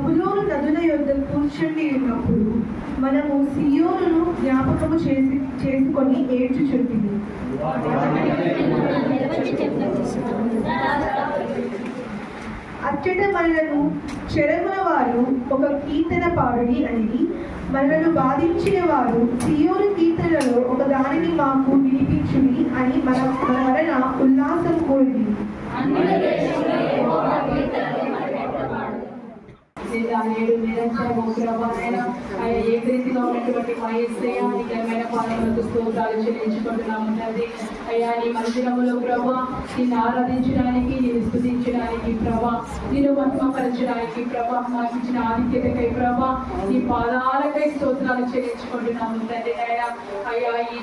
బబులోను నదుల యొద్ద కూర్చుండి ఉన్నప్పుడు మనము సియోనును జ్ఞాపకము చేసుకొని ఏడ్చుచుంటిమి. అచ్చట మనలను చెరగున వారు ఒక కీర్తన పాడుడి అని, మనలను బాధించిన వారు సియోను కీర్తనలలో ఒక దానిని మాకు వినిపించుడి అని మన వలన ఉల్లాసం కూడింది. నేడు నిరంతరము ప్రభావైనా ఏకరీతిగా ఉన్నటువంటి మా యేసయ్య నిజమైన పాలనకు స్తోత్రాలు చెల్లించుకుంటున్నాము తండ్రి. అయ్యా నీ మందిరములో ప్రభా నిన్ను ఆరాధించడానికి, నేను స్తుతించడానికి ప్రభా, నేను మహిమపరచడానికి ప్రభా, మాకు ఇచ్చిన ఆధిక్యతకై ప్రభా, నీ పాదాలకై స్తోత్రాలు చెల్లించుకుంటున్నాము తండ్రి. అయ్యా ఈ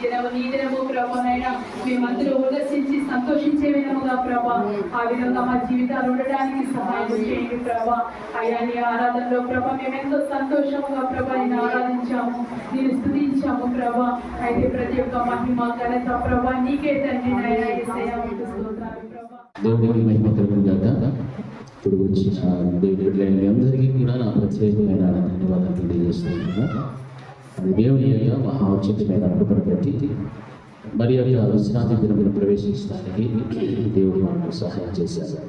దినము ప్రభానైనా మేమందరూ ఉల్లసించి సంతోషించే విధముగా ప్రభా, ఆ విధంగా మా జీవితాలు ఉండడానికి సహాయం చేయండి ప్రభా. అయ్యా నీ ఆరాధనలో ప్రభా మేము ఎంతో సంతోషముగా ప్రభా నేను ఆరాధించాము, నేను స్తుతించాము ప్రభా. అయితే ప్రతి ఒక్క మహిమ ఘనత ప్రభా నీకే తండ్రి. దేవుడికి మహిమ కలుగుగాక. ఇప్పుడు వచ్చిన దేవుడి అందరికీ కూడా నా ప్రత్యేకమైన ధన్యవాదాలు తెలియజేస్తున్నాను. అది దేవుని యొక్క మహా ఉచితమైన అనుభవం బట్టి మరి యొక్క విశ్రాంతి దినములు ప్రవేశించడానికి దేవుడు మనకు సహాయం చేశారు.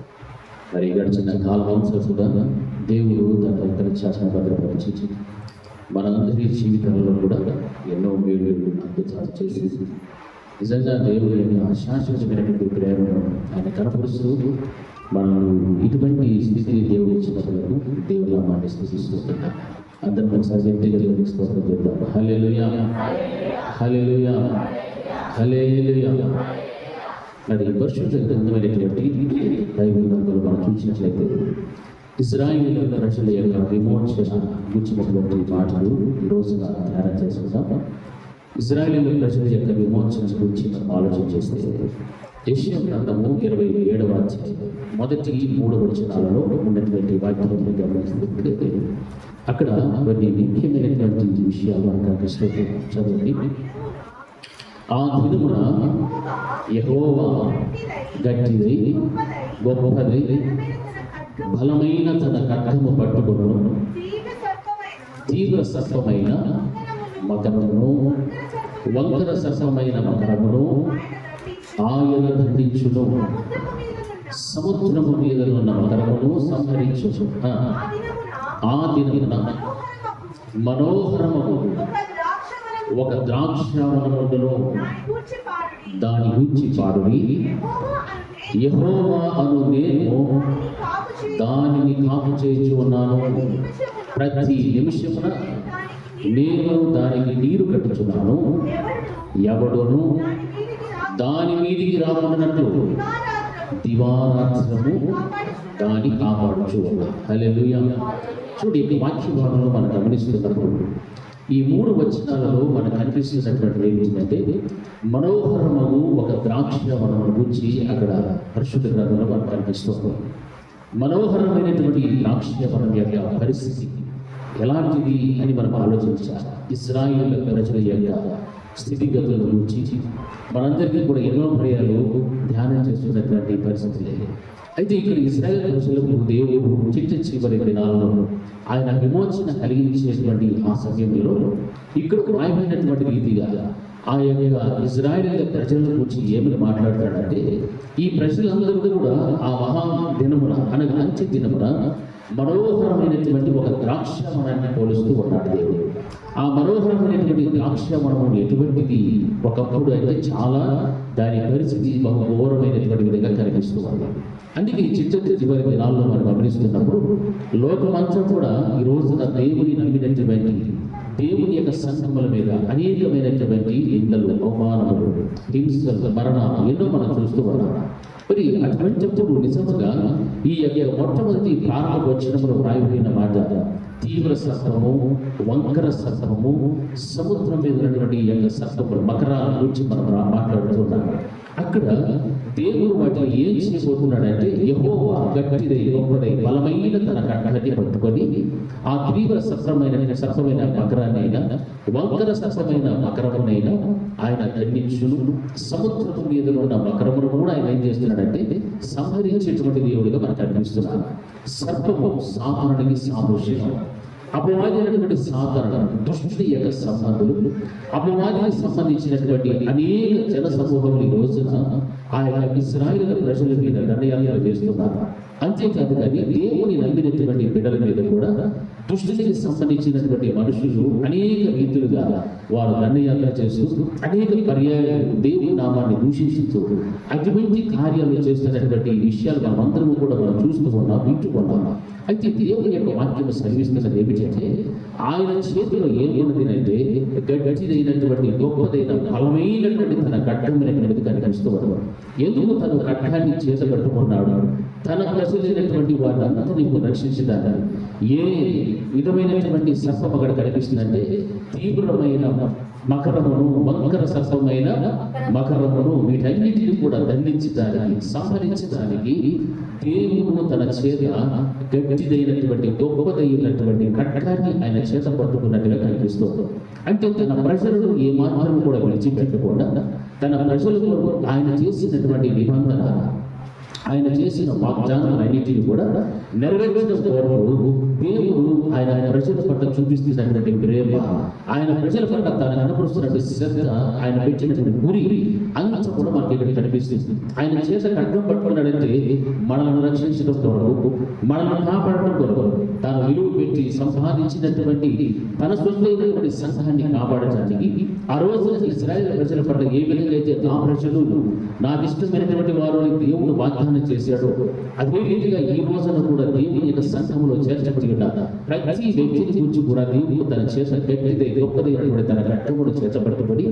మరి గడిచిన కాలంలో కూడా దేవుడు తన ఇతర శాసన భద్రపరిచి మనందరి జీవితంలో కూడా ఎన్నో మేలు అద్భుతాలు చేసి నిజంగా దేవుడు శాశ్వతమైనటువంటి ప్రేమను ఆయన కనపరుస్తూ మనం ఇటువంటి స్థితిని దేవుడు ఇచ్చినప్పుడు దేవుడు నామాన్ని స్తుతిస్తున్నాం. అందరం ఒకసారి గట్టిగా దేవునికి స్తోత్రం చేద్దాం. హల్లెలూయా, హల్లెలూయా, హల్లెలూయా. మరి పరిశుద్ధ గ్రంథమైనటువంటి బైబిల్ గ్రంథంలో మనం చూసినట్లయితే ఇశ్రాయేలు ప్రజల యొక్క విమోచన గురించినటువంటి మాటలు ఈరోజు ధ్యానం చేసుకుందాం. ఇశ్రాయేలు ప్రజల యొక్క విమోచన గురించి మనం ఆలోచన చేస్తే యెషయా గ్రంథము 27వ అధ్యాయం మొదటి 3 వచనాలలో ఉన్నటువంటి వాక్యాలను గమనిస్తుంటే అక్కడ కొన్ని ముఖ్యమైనటువంటి విషయాలు మనకు చదవండి. ఆ దినమున యెహోవా గట్టిది, గొప్పది, బలమైన తన ఖడ్గము పట్టుకొను, తీవ్ర సర్పమైన మకరమును, వంకర సర్పమైన మకరమును ఆయన దండించును, సముద్రము మీద ఉన్న మకరమును సంహరించును. ఆ దినమున మనోహరము ఒక ద్రాక్షావనమును దాని గూర్చి పాడుడి, యెహోవా అను నేను దానిని కాపు చేయించి ఉన్నాను, ప్రతి నిమిషమున నేను దానికి నీరు కట్టుచున్నాను, ఎవడును దాని మీదికి రాకున్నట్లు దివారాత్రము దాన్ని కాపాడుచు. హల్లెలూయా. చూడు, ఈ వాక్య భాగంలో మనం గమనిస్తున్నప్పుడు ఈ 3 వచనాలలో మనకు కనిపిస్తున్నటువంటి ఏంటంటే మనోహరము ఒక ద్రాక్షవనమును గురించి అక్కడ పరిశుద్ధ గ్రంథంలో మనకు కనిపిస్తుంది. మనోహరమైనటువంటి ద్రాక్షవనం యొక్క పరిస్థితి ఎలాంటిది అని మనం ఆలోచించాలి. ఇశ్రాయేలు ప్రజల యొక్క స్థితిగతుల గురించి మనందరికీ కూడా ఎన్నో పర్యాలు ధ్యానం చేస్తున్నటువంటి పరిస్థితులే. అయితే ఇక్కడ ఇశ్రాయేలు ప్రజలకు దేవుడు చివరి దినాలలో ఆయన విమోచన కలిగించేటువంటి ఆ సమయంలో ఇక్కడ రాయబడినటువంటి రీతిగా ఆ యొక్క ఇశ్రాయేలు ప్రజల గురించి ఏమని మాట్లాడతాడంటే, ఈ ప్రజలందరూ కూడా ఆ మహా దినమున అనగా అంత్య దినమున మనోహరమైనటువంటి ఒక ద్రాక్షవనాన్ని పోలుస్తూ ఉన్నాడు దేవుడు. ఆ మనోహరమైనటువంటి ద్రాక్షవనం ఎటువంటిది? ఒకప్పుడు అయితే చాలా దాని పరిస్థితి బహు ఘోరమైనటువంటి విధంగా కనిపిస్తూ ఉంది. అందుకే చివరి దినాల్లో మనం గమనిస్తున్నప్పుడు లోకమంతా కూడా ఈ రోజున దేవుని నమ్మినటువంటి దేవుని యొక్క సంఘముల మీద అనేకమైనటువంటి నిందలు, అవమానములు, హింసలు, మరణాలు ఎన్నో మనం చూస్తూ ఉన్నాం. మరి అటువంటిప్పుడు నిజంగా ఈ యొక్క మొట్టమొదటి ప్రారంభ వచనములో రాయబడిన మాట తీవ్ర సర్పము, వంకర సర్పము, సముద్రం మీద ఉన్నటువంటి ఈ యొక్క సర్పములు మకరాల గురించి మనం మాట్లాడుతున్నాం. అక్కడ దేవుడు వాటిని ఏం చేయబోతున్నాడంటే, యెహోవా గట్టిదై గొప్పదై బలమైన తన కట్టని పట్టుకొని ఆ తీవ్ర సర్పమైన మకరాన్నైనా, వంకర సర్పమైన మకరమునైనా ఆయన దండించును. సముద్రపు మీద ఉన్న మకరమును కూడా ఆయన ఏం చేస్తున్నాడంటే సంహరించేటువంటి దేవుడిగా మనకు అనిపిస్తున్నాడు. సర్పము సాతానుడికి సాదృశ్యం. అపవాదైనటువంటి సాధారణ దుష్టుడి యొక్క సంబంధులు, అపవాదికి సంబంధించినటువంటి అనేక జన సమూహములు ఈ రోజున ఆయన ఇశ్రాయేలు ప్రజల మీద దండయాత్రలు చేస్తున్నారు. అంతేకాదు కానీ దేవుని నమ్మినటువంటి బిడ్డల మీద కూడా దుష్టుడికి సంబంధించినటువంటి మనుషులు అనేక రీతులుగా వారు దండయాత్ర చేస్తూ అనేక పర్యాయాలు దేవుని నామాన్ని దూషిస్తూ అటువంటి కార్యాలు చేస్తున్నటువంటి విషయాలు మనమందరము కూడా మనం చూస్తూ ఉన్నాం, వింటూ ఉన్నాం. అయితే దేవుని యొక్క వాక్యం సెలవిస్తున్నది ఏమిటంటే, ఆయన చేతిలో ఏమున్నది అంటే గట్టిదైనటువంటి గొప్పదైన బలమైనటువంటి తన ఖడ్గమైనటువంటిది కనిపిస్తూ ఉన్నాడు. ఎందుకు తన ఖడ్గాన్ని చేత కట్టుకున్నాడు? తన ప్రజలైనటువంటి వారందరినీ రక్షించడానికి. ఏ విధమైనటువంటి సర్పం అక్కడ కనిపిస్తుందంటే, తీవ్రమైన మకరమును, వంకర సర్పమైన మకరమును, వీటన్నిటిని కూడా దండించడానికి, సంహరించడానికి దేవుడు తన చేత గట్టిదైనటువంటి గొప్పదైనటువంటి ఖడ్గాన్ని ఆయన చేత పట్టుకున్నట్టుగా కనిపిస్తుంది. అంటే తన ప్రజలను ఏ మాత్రం కూడా విడిచిపెట్టకుండా తన ప్రజలకు ఆయన చేసినటువంటి నిబంధన, ఆయన చేసిన వాగ్దానాలన్నిటిని కూడా నెరవేర్చడం కొరకు దేవుడు ఆయన ప్రజల పట్ల చూపిస్తున్నటువంటి ప్రేమ, ఆయన ప్రజల పట్ల తాను కనపరుస్తున్నటువంటి శ్రద్ధ, ఆయన పెట్టినటువంటి గురి అంత కూడా మనకి ఇక్కడ కనిపిస్తుంది. ఆయన చేత ఖడ్గం పట్టుకున్నాడంటే మనల్ని రక్షించడం కొరకు, మనల్ని కాపాడడం కొరకు, తాను విలువ పెట్టి సంపాదించినటువంటి తన సొంతైనటువంటి సంఘాన్ని కాపాడటానికి. ఆ రోజున ఇశ్రాయేలు ప్రజల పట్ల ఏ విధంగా అయితే నా ప్రజలు నాకు ఇష్టమైనటువంటి వారు దేవుడు వాగ్దానం చేశాడు, అదే రీతిగా ఈ రోజున కూడా దేవుని యొక్క సంఘంలో చేర్చబడి ఉన్న ప్రతి వ్యక్తిని గురించి కూడా దేవుడు తన చేత గట్టిదై గొప్పదైనటువంటి తన ఖడ్గమును చేతబట్టుబడి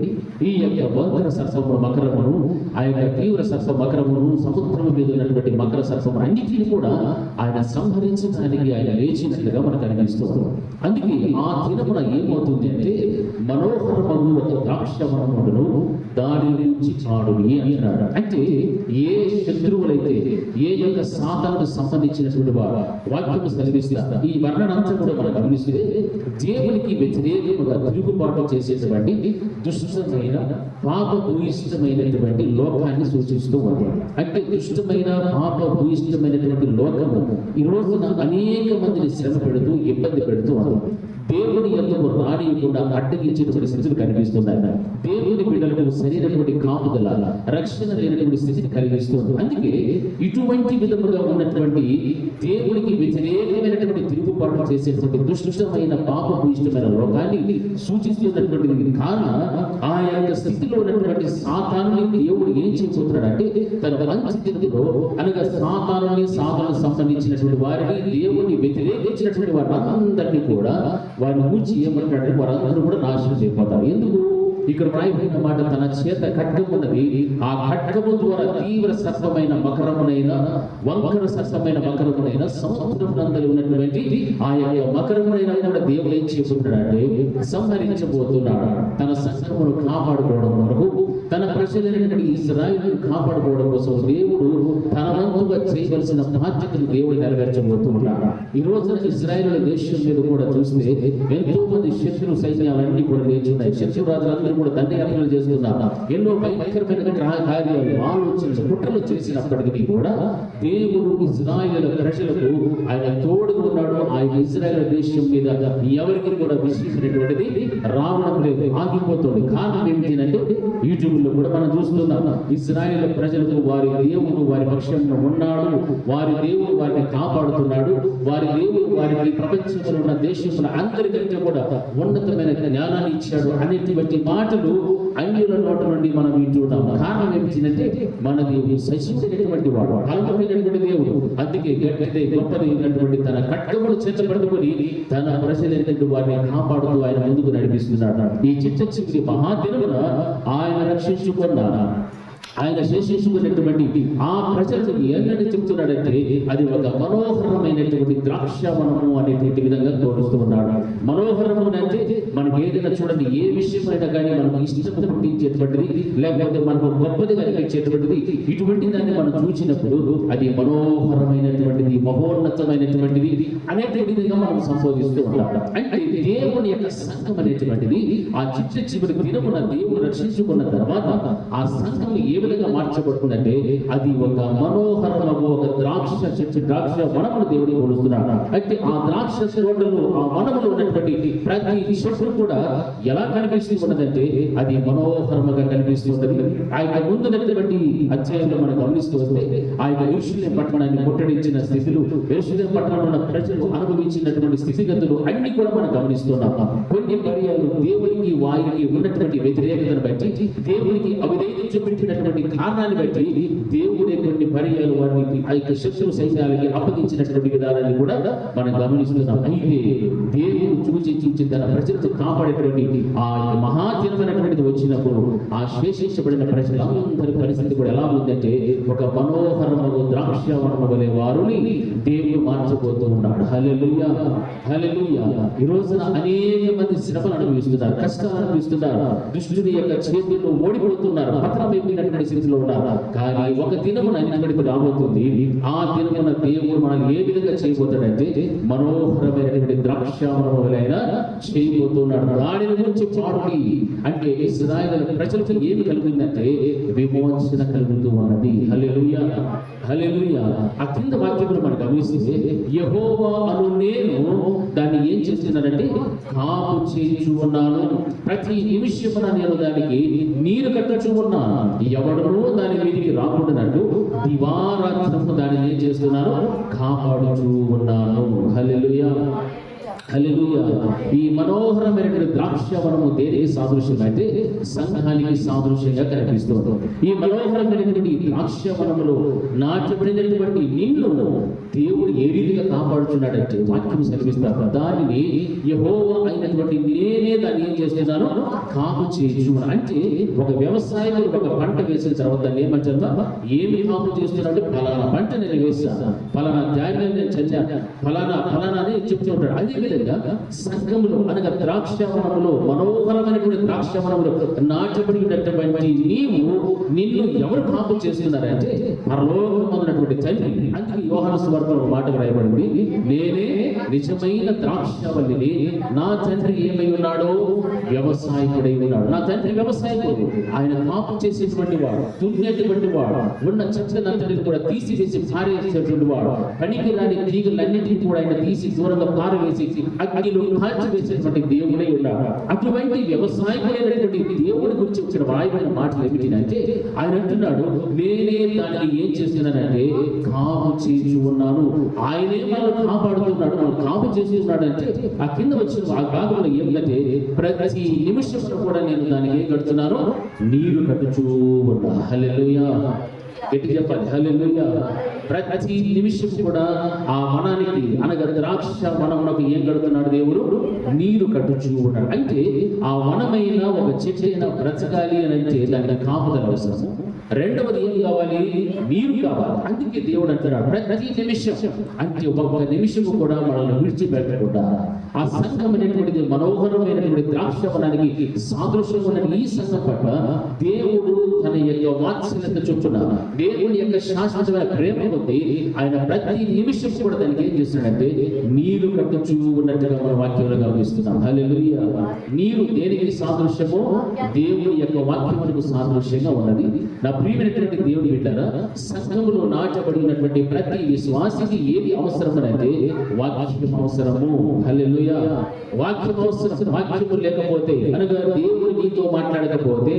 ఈ యొక్క వంకర సర్పము మకరమును, ఆ యొక్క తీవ్ర సర్ప మకరమును, సముద్రం మీద ఉన్నటువంటి మకర సర్పము అన్నిటిని కూడా ఆయన సంహరించడానికి ఆయన లేచినట్లుగా మనకు అనిపిస్తుంది. అందుకే ఆ దినమున ఏమవుతుంది అంటే, మనోహరమగు ఒక ద్రాక్షవనమును దాని నుంచి చాడుని అంటున్నాడు. అంటే ఏ శత్రువులైతే, ఏ యొక్క సాతానుకు సంబంధించినటువంటి వారు వాక్యము సెలవిస్తారు. ఈ వర్ణనంతా కూడా మనం గమనిస్తే దేవునికి వ్యతిరేకముగా తిరుగుబాటు చేసేటువంటి దుష్టమైన పాప భూయిష్టమైనటువంటి లోకాన్ని సూచిస్తూ ఉంది. అంటే దుష్టమైన పాప భూయిష్టమైనటువంటి లోకము ఈ రోజున అనేక మందిని శ్రమ పెడుతూ ఇబ్బంది పెడుతూ ఉంది. దేవుని ఎందుకు రానియకుండా అడ్డగించినటువంటి స్థితులు కనిపిస్తున్నాయి. దేవుని బిడ్డలకు సరైనటువంటి కాపుదల, రక్షణ లేనటువంటి స్థితిని కలిగిస్తుంది. అందుకే ఇటువంటి విధముగా ఉన్నటువంటి దేవునికి వ్యతిరేకమైనటువంటి తిరుగుబాటు చేసేటువంటి దుష్టమైన పాపపు ఇష్టమైన లోకాన్ని సూచిస్తున్నటువంటిది. కాన ఆ యొక్క స్థితిలో ఉన్నటువంటి సాతానుని దేవుడు ఏం చేయబోతున్నాడంటే, తన అంత్యదినములో అనగా సాతానుని సంబంధించినటువంటి వారిని, దేవుని వ్యతిరేకించినటువంటి వారందరినీ కూడా వారిని ఊచి ఏమంటాడంటే వారందరూ కూడా నాశనం చేయబోతారు. ఎందుకు? ఇక్కడ రాయబడిన మాట, తన చేత ఖడ్గం ఉన్నది, ఆ ఖడ్గము ద్వారా తీవ్ర సర్పమైన మకరమునైన, వంకర సర్పమైన మకరమునైన, సముద్రమునందలి ఉన్నటువంటి ఆ యొక్క మకరమునైనా కూడా దేవుడు ఏం చేయబోతున్నాడంటే సంహరించబోతున్నాడు. తన సంఘమును కాపాడుకోవడం వరకు, తన ప్రజలైనటువంటి ఇశ్రాయేలును కాపాడుకోవడం కోసం దేవుడు తన వంతుగా చేయవలసిన బాధ్యతను దేవుడు నెరవేర్చబోతున్నాడు. ఈ రోజున ఇశ్రాయేలు దేశం మీద కూడా చూస్తే ఎంతో మంది శత్రు సైన్యాలన్నీ కూడా లేచున్నాయి. శత్రు రాజులందరూ కూడా దండయాత్రలు చేస్తున్నారు. ఎన్నో భయంకరమైన కార్యాలు, ఆలోచనలు, కుట్రలు చేసినప్పటికీ కూడా దేవుడు ఇశ్రాయేలు ప్రజలకు ఆయన తోడుగా ఉన్నాడు. ఆయన ఇశ్రాయేలు దేశం మీద ఎవరికి కూడా విశ్వసినటువంటిది రావడం లేదు, ఆగిపోతుంది. కారణం ఏమిటంటే యూట్యూబ్లో కూడా మనం చూస్తున్నాం, ఇశ్రాయేలు ప్రజలకు వారి దేవుడు వారి పక్షంలో ఉన్నాడు, వారి దేవుడు వారిని కాపాడుతున్నాడు, వారి దేవుడు వారికి ప్రపంచంలో ఉన్న దేశంలో అందరికంటే కూడా ఉన్నతమైన జ్ఞానాన్ని ఇచ్చాడు అనేటువంటి మాటలు అన్యుల నోట నుండి మనం వింటున్నాం. కారణం ఏమిటంటే మన దేవుడు సజీవుడైనటువంటి వాడు, బలమైనటువంటి దేవుడు. అందుకే గట్టిదై గొప్పదైనటువంటి తన ఖడ్గమును చేతబట్టుకొని తన ప్రజలైనటువంటి వారిని కాపాడుతూ ఆయన ముందుకు నడిపిస్తున్నాడు. ఈ చిట్ట చివరి మహాదినమున ఆయన రక్షించుకున్న ఆయన శేషించుకున్నటువంటి ఆ ప్రజలకు ఎన్నటి చెప్తున్నాడంటే అది ఒక మనోహరమైనటువంటి ద్రాక్షవనము అనేటువంటి విధంగా తోడుస్తూ ఉన్నాడు. మనోహరము అంటే మనకి ఏదైనా చూడండి, ఏ విషయమైనా కానీ మనకు ఇష్టం పుట్టించేటువంటిది, లేకపోతే మనకు గొప్పదిగా అనిపించేటువంటిది, ఇటువంటి దాన్ని మనం చూసినప్పుడు అది మనోహరమైనటువంటిది, మహోన్నతమైనటువంటిది అనేటువంటిదిగా మనం సంబోధిస్తూ ఉంటాం. అంటే దేవుని యొక్క సంఘం అనేటువంటిది ఆ చివరి దినమున దేవుడు రక్షించుకున్న తర్వాత ఆ సంఘం ఏ విధంగా మార్చబడుతుందంటే అది ఒక మనోహరము, ఒక ద్రాక్ష చెట్టు, ద్రాక్ష వనమును దేవుడు పోలుస్తున్నాడు. అయితే ఆ ద్రాక్ష తోటలు, ఆ వనములో ఉన్నటువంటి ప్రతి చెట్టు కూడా ఎలా కనిపిస్తూ ఉన్నదంటే అది మనోహరముగా కనిపిస్తూ ఉన్నది. ఆ యొక్క ముందున్నటువంటి అధ్యాయంలో మనం గమనిస్తూ వస్తే ఆ యొక్క యెరూషలేము పట్టణాన్ని ముట్టడించిన స్థితులు, యెరూషలేము పట్టణంలో ఉన్న ప్రజలు అనుభవించినటువంటి స్థితిగతులు అన్ని కూడా మనం గమనిస్తున్నాం. కొన్ని పర్యాలు దేవునికి వారికి ఉన్నటువంటి వ్యతిరేకతను బట్టి, దేవునికి అవిధేయత చూపించినటువంటి కారణాన్ని బట్టి దేవుడే కొన్ని పర్యాలు వారిని ఆ యొక్క శత్రు సైన్యాలకి అప్పగించినటువంటి విధానాన్ని కూడా మనం గమనిస్తున్నాం. అయితే దేవుడు చూచి తన ప్రజలకు కాపాడేటువంటి ఆ మహాదినమైనటువంటిది వచ్చినప్పుడు ఆ శేషించబడిన ప్రజలందరి పరిస్థితి కూడా ఎలా ఉందంటే ఒక మనోహరము ద్రాక్షవనము వలె వారిని దేవుడు మార్చబోతూ ఉన్నాడు. హల్లెలూయా, హల్లెలూయా. ఈ రోజున అనేక మంది శ్రమలు అనుభవిస్తున్నారు, కష్టాలు అనుభవిస్తున్నారు, దుష్టుని యొక్క చేతుల్లో ఓడిపోతున్నారు, పత్రమైపోయినటువంటి స్థితిలో ఉన్నారు. కానీ ఒక దినమున అన్నిటికీ రాబోతుంది. ఆ దినమున దేవుడు మనల్ని ఏ విధంగా చేయబోతాడంటే మనోహరమైనటువంటి ద్రాక్షవనము వలె చేయబోతున్నాడు. దానిని గురించి పాడి అంటే ఇశ్రాయేలు ప్రజలకు ఏమి కలిగిందంటే విమోచన కలుగుతూ ఉన్నది. హల్లెలూయా, హల్లెలూయా. ఆ కింద వాక్యములు మనం గమనిస్తే యెహోవా అను నేను దాన్ని ఏం చేస్తున్నానంటే కాపు చేయించు ఉన్నాను, ప్రతి నిమిషమున నేను దానికి నీరు కట్టుచు ఉన్నాను, ఎవడనూ దాని మీదికి రాకుండానట్టు దివారాత్రము దానిని ఏం చేస్తున్నాను, కాపాడుచూ ఉన్నాను. హల్లెలూయా, హల్లెలూయా. ఈ మనోహరమైనటువంటి ద్రాక్షవనము దేనికి సాదృశ్యం అంటే సంఘానికి సాదృశ్యంగా కనిపిస్తుంది. ఈ మనోహరమైనటువంటి ద్రాక్షవనములో నాటబడినటువంటి నిన్ను దేవుడు ఏ రీతిగా కాపాడుతున్నాడంటే వాక్యం సెలవిస్తారు. దానిని యెహోవా అయినటువంటి నేనే దాన్ని ఏం చేస్తున్నాను, కాపు చేయించు. అంటే ఒక వ్యవసాయంలో ఒక పంట వేసిన తర్వాత దాన్ని ఏమంటారు, ఏమి కాపు చేస్తున్నాడు, ఫలానా పంట నేను వేస్తాను, ఫలానా ధాన్యం నేను చల్లాను, ఫలానా అని చెప్తూ ఉంటాడు. అదే సంఘములో అనగా ద్రాక్షవనములో, మనోహరమైనటువంటి ద్రాక్షవనములో నాటబడినటువంటి నిన్ను ఎవరు కాపు చేస్తున్నారంటే పరలోకమందున్నటువంటి తండ్రి. అందుకే యోహాను సువార్తలో మాట రాయబడింది, నేనే నిజమైన ద్రాక్షవల్లిని, నా తండ్రి ఏమై ఉన్నాడో వ్యవసాయకుడై ఉన్నాడు. నా తండ్రి వ్యవసాయకుడు, ఆయన కాపు చేసేటువంటి వాడు, దున్నేటువంటి వాడు, ఉన్న చెట్లన్నింటినీ కూడా తీసివేసి పారేసేటువంటి వాడు, పనికి రాని తీగలన్నింటినీ కూడా ఆయన తీసి దూరంగా పారవేసి అగ్నిలో కాల్చివేసేటువంటి దేవుడై ఉన్నాడు. అటువంటి వ్యవసాయకుడైనటువంటి దేవుడి గురించి వచ్చిన వాయువైన మాటలు ఏమిటంటే ఆయన అంటున్నాడు, నేనే దానిని ఏం చేస్తున్నానంటే కాపు చేసి ఉన్నాను. ఆయనే మనల్ని కాపాడుతున్నాడు, మనం కాపు చేసి ఉన్నాడు. అంటే ఆ కింద వచ్చిన ఆ భాగంలో ఏమిటంటే ప్రతి నిమిషం కూడా నేను దానికి ఏం కడుతున్నాను, నీరు కట్టుచూ ఉన్నా. హల్లెలూయా, గట్టి చెప్పాలి, హల్లెలూయా. ప్రతి నిమిషం కూడా ఆ వనానికి అనగా ద్రాక్ష వనమునకు ఏం కడుతున్నాడు దేవుడు, నీరు కట్టుచూ ఉన్నాడు. అంటే ఆ వనమైన ఒక చెట్టు అయినా బ్రతకాలి అని అంటే దానికి కాపుదల అవసరం. రెండవది ఏం కావాలి, నీరు కావాలి. అందుకే దేవుడు అంటున్నాడు ప్రతి నిమిషం, అంటే ఒక్క నిమిషము కూడా మనల్ని విడిచిపెట్టకుండా ఆ సంఘం అనేటువంటిది మనోహరమైనటువంటి ద్రాక్షవనానికి సాదృశ్యమైన ఈ సంఘం పట్ల దేవుడు తన యొక్క వాత్సల్యత చొప్పున, దేవుని యొక్క శాశ్వతమైన ప్రేమ ఉంది, ఆయన ప్రతి నిమిషం కూడా దానికి ఏం చేస్తున్నాడంటే నీరు కట్టుచూ ఉన్నట్టుగా మన వాక్యంలో గమనిస్తున్నాం. హల్లెలూయా. నీరు దేనికి సాదృశ్యమో దేవుని యొక్క వాక్యములకు సాదృశ్యంగా ఉన్నది. నా ప్రియమైనటువంటి దేవుని బిడ్డలారా, సంఘములో నాటబడినటువంటి ప్రతి విశ్వాసికి ఏది అవసరమనంటే వాక్యం అవసరము. హల్లెలూయా. వాక్యం అవసరం. వాక్యము లేకపోతే అనగా దేవుడు నీతో మాట్లాడకపోతే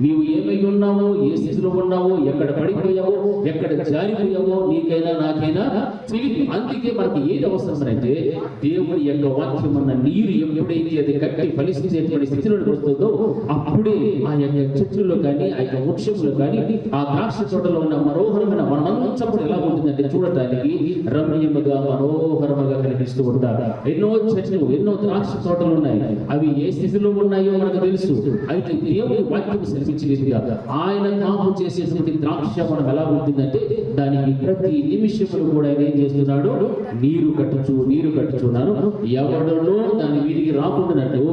నీవు ఏమై ఉన్నావో, ఏ స్థితిలో ఉన్నావో, ఎక్కడ పడిపోయావో, ఎక్కడ జారిపోయావో నీకైనా నాకైనా తెలియదు. అందుకే మనకి ఏది అవసరమనంటే దేవుడి యొక్క వాక్యం అన్న నీరు ఎప్పుడైతే అది కట్టి ఫలించేటువంటి స్థితిలోకి వస్తుందో అప్పుడే ఆ యొక్క చెట్టులో కానీ ఆ యొక్క వృక్షంలో కానీ ఆ ద్రాక్ష తోటలో ఉన్న మనోహరమైన మనమంతప్పుడు ఎలా ఉంటుందంటే చూడటానికి రమ్యముగా మనోహరముగా కనిపిస్తూ ఉంటారు. ఎన్నో చెట్లు, ఎన్నో ద్రాక్ష తోటలు ఉన్నాయి. అవి ఏ స్థితిలో ఉన్నాయో మనకు తెలుసు. తెలుసు. అయితే దేవుని వాక్యం సెలవించలేదుగా ఆయన కాపు చేసేటువంటి ద్రాక్ష మనం ఎలా ఉంటుందంటే దానికి ప్రతి నిమిషములు కూడా ఆయన ఏం చేస్తున్నాడు, నీరు కట్టుచున్నాను, ఎవడనో దాని వీరికి రాకుండానట్టు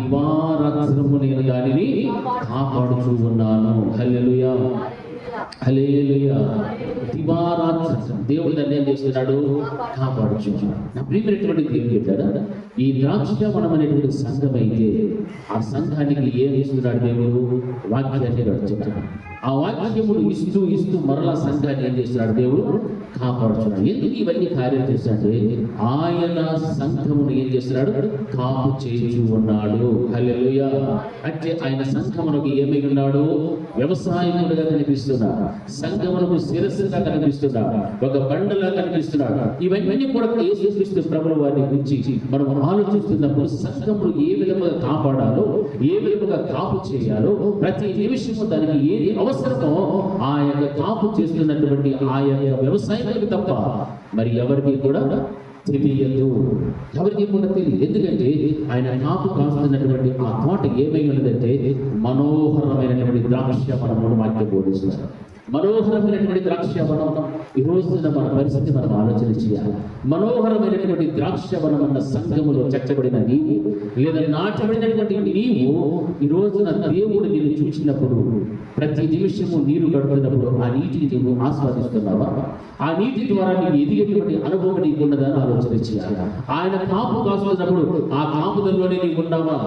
దివారాత్రము నేను దానిని కాపాడుచూ ఉన్నాను. హల్లెలూయా, హల్లెలూయా. దివారాత్రం దేవుడు దాన్ని ఏం చేస్తున్నాడు, కాపాడుచున్నాడు. నా ప్రియమైనటువంటి దేవుడు చెప్పాడా, ఈ ద్రాక్షవనం అనేటువంటి సంఘం అయితే ఆ సంఘానికి ఏం ఇస్తున్నాడు దేవుడు, వాక్యాన్ని చెప్తున్నాడు. ఆ వాక్యమును ఇస్తూ మరలా సంఘాన్ని ఏం చేస్తున్నాడు దేవుడు, కాపాడుతున్నాడు. ఎందుకు ఇవన్నీ కార్యం చేస్తాడంటే ఆయన సంఘమును ఏం చేస్తున్నాడు, కాపు చేయించు ఉన్నాడు. హల్లెలూయా. అంటే ఆయన సంఘమునకు ఏమై ఉన్నాడు, వ్యవసాయకుడుగా కనిపిస్తున్నాడు, సంఘమునకు శిరస్సుగా కనిపిస్తున్నాడు, ఒక బండలా కనిపిస్తున్నాడు. ఇవన్నీ కూడా యేసుక్రీస్తు ప్రభువు వారిని గురించి మనం ఆలోచిస్తున్నప్పుడు సంఘమును ఏ విధంగా కాపాడాలో, ఏ విధంగా కాపు చేయాలో, ప్రతి నిమిషము దానికి ఏది అవసరమో ఆ యొక్క కాపు చేస్తున్నటువంటి ఆ యొక్క వ్యవసాయానికి తప్ప మరి ఎవరికి కూడా తెలియదు. ఎవరికి కూడా తెలియదు. ఎందుకంటే ఆయన కాపు కాస్తున్నటువంటి ఆ తోట ఏమై ఉన్నదంటే మనోహరమైనటువంటి ద్రాక్షవనమును వాక్యం బోధిస్తున్నారు. మనోహరమైనటువంటి ద్రాక్షవనం. ఈ రోజున మన పరిస్థితి మనం ఆలోచన చేయాలి. మనోహరమైనటువంటి ద్రాక్షవనం అన్న సంఘములో చెక్కబడిన నీవు, లేదా నాటబడినటువంటి నీవు ఈ రోజున దేవుడు నిన్ను చూసినప్పుడు, ప్రతి నిమిషము నీరు గడుపుతున్నప్పుడు ఆ నీటిని నీవు ఆస్వాదిస్తున్నావా? ఆ నీటి ద్వారా నీవు ఎదిగేటువంటి అనుభవం నీకు ఉన్నదని ఆలోచన చేయాలి. ఆయన కాపు కాస్తున్నప్పుడు ఆ కాపుదల్లోనే నీవు ఉన్నావా?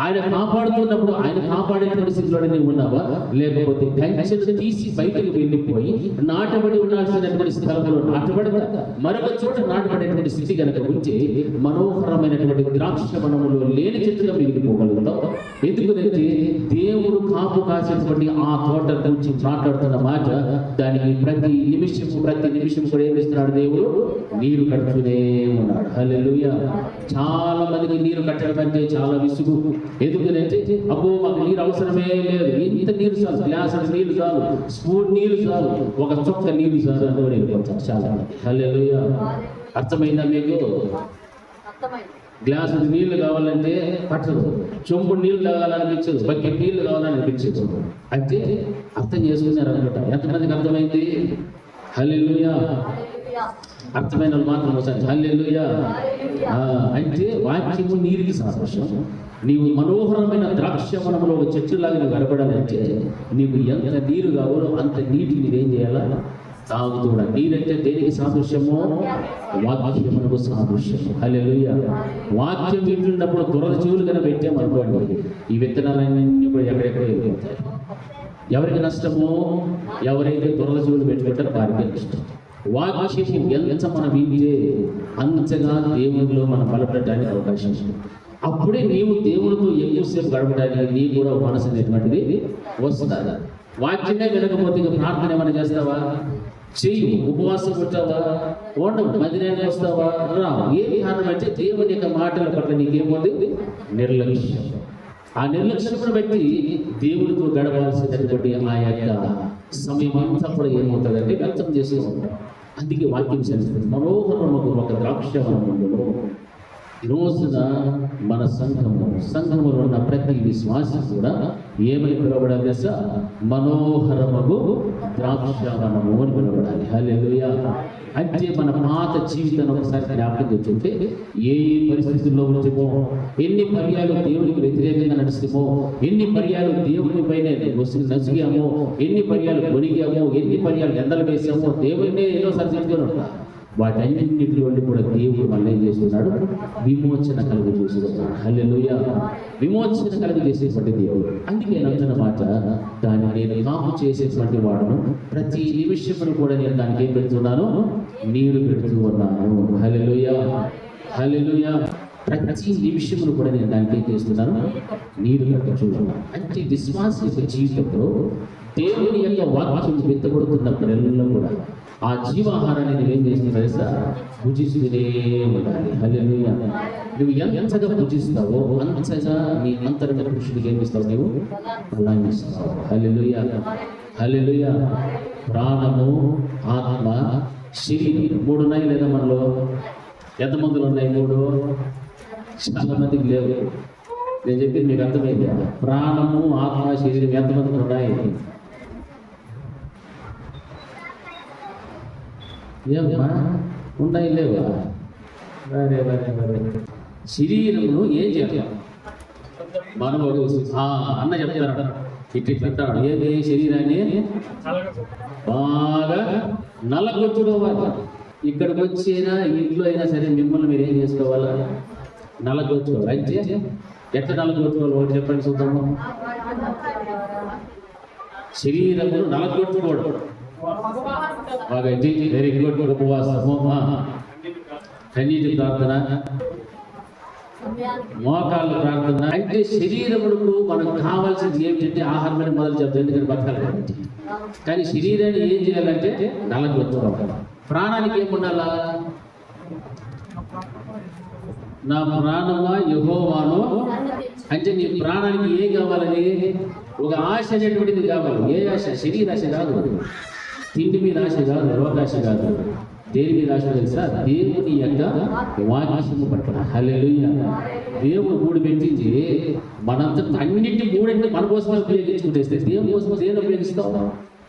ఆయన కాపాడుతున్నప్పుడు ఆయన కాపాడేటువంటి స్థితిలోనే నీవు ఉన్నావా? లేకపోతే కంచెను తీసి బయటకు వెళ్ళిపోయి నాటబడి ఉండాల్సినటువంటి స్థలంలో నాటబడక మరొక చోట నాటబడేటువంటి స్థితి కనుక ఉంటే మనోహరమైనటువంటి ద్రాక్షవనములో లేని చెట్టుగా మిగిలిపోగలుగుతాం. ఎందుకంటే దేవుడు కాపు కాసేటువంటి ఆ తోట గురించి మాట్లాడుతున్న మాట, దానికి ప్రతి నిమిషము కూడా ఏం చేస్తున్నాడు దేవుడు, నీరు కడుతూనే ఉన్నాడు. హల్లెలూయా. చాలా మందికి నీరు కట్టడం అంటే చాలా విసుగు. ఎందుకంటే అబ్బో మాకు నీరు అవసరమే లేదు, ఇంత నీరు చాలు, గ్లాసు నీళ్ళు చాలు, స్పూన్ నీళ్ళు చాలు, ఒక చొక్క నీళ్ళు చాలు అని వెళ్ళిపోతారు చాలా. హల్లెలూయా. అర్థమైందా మీకు? గ్లాసు నీళ్లు కావాలంటే పట్టదు, చెంబు నీళ్లు తాగాలనిపించదు, బకెట్ నీళ్లు కావాలనిపించదు. అయితే అర్థం చేసుకున్నారు అనుకుంటా. ఎంతమందికి అర్థమైంది? హల్లెలూయా. అర్థమైన మాత్రం ఒకసారి హల్లెలూయా. అంటే వాక్యము నీరికి సాదృశ్యం. నీవు మనోహరమైన ద్రాక్షవనంలో ఒక చెట్టులాగా నువ్వు కనపడాలంటే నీవు ఎంత నీరు కావాలో అంత నీటిని నువ్వేం చేయాలా, తాగుతున్నా. నీరంటే దేనికి సాదృశ్యమో, వాక్యమునకు సాదృశ్యము. హల్లెలూయా. వాక్యం వింటున్నప్పుడు దురద చెవులు కనుక పెట్టామనుకోండి, ఈ విత్తనాలన్నీ కూడా ఎక్కడెక్కడ వెళ్ళిపోతాయి. ఎవరికి నష్టమో? ఎవరైతే దురద చెవులు పెట్టుకుంటారో వారికి నష్టం. వాక్యం ఎంత మనం వింటే అంతగా దేవునిలో మనం బలపడడానికి అవకాశం ఉంది. అప్పుడే నీవు దేవునితో ఎక్కువసేపు గడపడానికి నీ కూడా మనసు అనేటువంటిది వస్తుంది. వాక్యమే వినకపోతే ప్రార్థన ఏమైనా చేస్తావా? చెయ్యి. ఉపవాసం పెట్టావా? ఉండవు. మందిరానికి వస్తావా? రావు. ఏం కారణం అంటే దేవుని యొక్క మాటల పట్ల నీకేముంది? నిర్లక్ష్యం. ఆ నిర్లక్ష్యం బట్టి దేవుడితో గడపాల్సినటువంటి ఆ యొక్క సమయం అంతా కూడా ఏమవుతుందంటే వ్యక్తం చేస్తూ ఉంటాం. అందుకే వాక్యం చేస్తుంది. మనోహరము ఒక ద్రాక్షవనములో ఈ రోజున మన సంఘములో ఉన్న ప్రతి విశ్వాసి కూడా ఏమని పిలవడాలి తెలుసా? మనోహరము ద్రాక్షవనము అని పిలవడాలి. హల్లెలూయా. అంటే మన పాత జీవితాన్ని ఒకసారి జ్ఞాపకం తెచ్చుకుంటే ఏ పరిస్థితుల్లో ఉంచేమో, ఎన్ని పర్యాలు దేవునికి వ్యతిరేకంగా నడుస్తామో, ఎన్ని పర్యాలు దేవుని పైన నసిగామో, ఎన్ని పర్యాలు కొనిగామో, ఎన్ని పర్యాలు ఎండలు వేసామో, దేవుడినే ఎన్నోసారి చెప్పుకొని ఉంటాం. వాటన్నింటిలో కూడా దేవుడు మళ్ళీ ఏం చేస్తున్నాడు? విమోచన కలుగు చేస్తున్నాడు. హల్లెలూయా. విమోచన కలుగు చేసేటువంటి దేవుడు. అందుకే నచ్చిన మాట, దాన్ని నేను కాపు చేసేటువంటి వాడును, ప్రతి నిమిషమును కూడా నేను దానికి ఏం పెడుతున్నాను? నీరు పెడుతూ ఉన్నాను. హల్లెలూయా. హల్లెలూయా. ప్రతి నిమిషమును కూడా నేను దానికి ఏం చేస్తున్నాను? నీరు పెడుతున్నాను. అంటే విశ్వాస యొక్క జీవితంలో దేవుని యొక్క వాక్యం వెత్తగొడుతున్నప్పుడెల్లా కూడా ఆ జీవాహారాన్ని నువ్వేం చేస్తున్నావు? పూజిస్తూనే ఉండాలి. హల్లెలూయా. నువ్వు ఎంతగా పూజిస్తావో అంతగా నీ అంతరంగ పురుషుడికి ఏమి ఇస్తావు? నువ్వు బలాన్ని ఇస్తావు. హల్లెలూయా. హల్లెలూయా. ప్రాణము, ఆత్మ, శరీరం 3 ఉన్నాయి లేదా మనలో? ఎంతమందిలో ఉన్నాయి? 3. చాలా మందికి లేవు. నేను చెప్పింది మీకు అర్థమైంది. ప్రాణము, ఆత్మ, శరీరం ఎంతమంది ఉన్నాయి? ఏమమ్మా ఉన్నాయి లేవా? వరే వరే వరే. శరీరమును ఏం చేయాలి? మనం అన్న చెప్తాడు, ఇట్టి పెట్టాడు. ఏది? శరీరాన్ని బాగా నలగొచ్చుకోవాలి. ఇక్కడికి వచ్చినా ఇంట్లో అయినా సరే మిమ్మల్ని మీరు ఏం చేసుకోవాలా? నలగొచ్చుకోవాలి. అయితే ఎట్లా నలగొచ్చుకోవాలి ఒకటి చెప్పండి చూద్దాము. శరీరమును నలగొట్టుకోవడం బాగా. Very good. ఉపవాసము, కన్నీటి ప్రార్థన, మోకాళ్ళ ప్రార్థన. అంటే శరీరములకు మనకు కావాల్సింది ఏమిటంటే ఆహారం మొదలు చెప్తాం, ఎందుకంటే బతకాలి కాబట్టి. కానీ శరీరాన్ని ఏం చేయాలంటే నలగొచ్చుకోవాలి. ప్రాణానికి ఏముండాలా? నా ప్రాణమా యెహోవాను, అంటే నీ ప్రాణానికి ఏం కావాలని? ఒక ఆశ అనేటువంటిది కావాలి. ఏ ఆశ? శరీరాశ కాదు, తిండి మీద ఆశ కాదు, రోగాశ కాదు. దేని మీద ఆశ తెలుసా? దేవుని యొక్క వాక్యము పట్ల. హల్లెలూయా. దేవుడు మూడు పెట్టించి మనంతా అన్నింటి మూడింటి మన కోసమే ఉపయోగించుకుంటే దేవుని కోసం దేని ఉపయోగిస్తాం?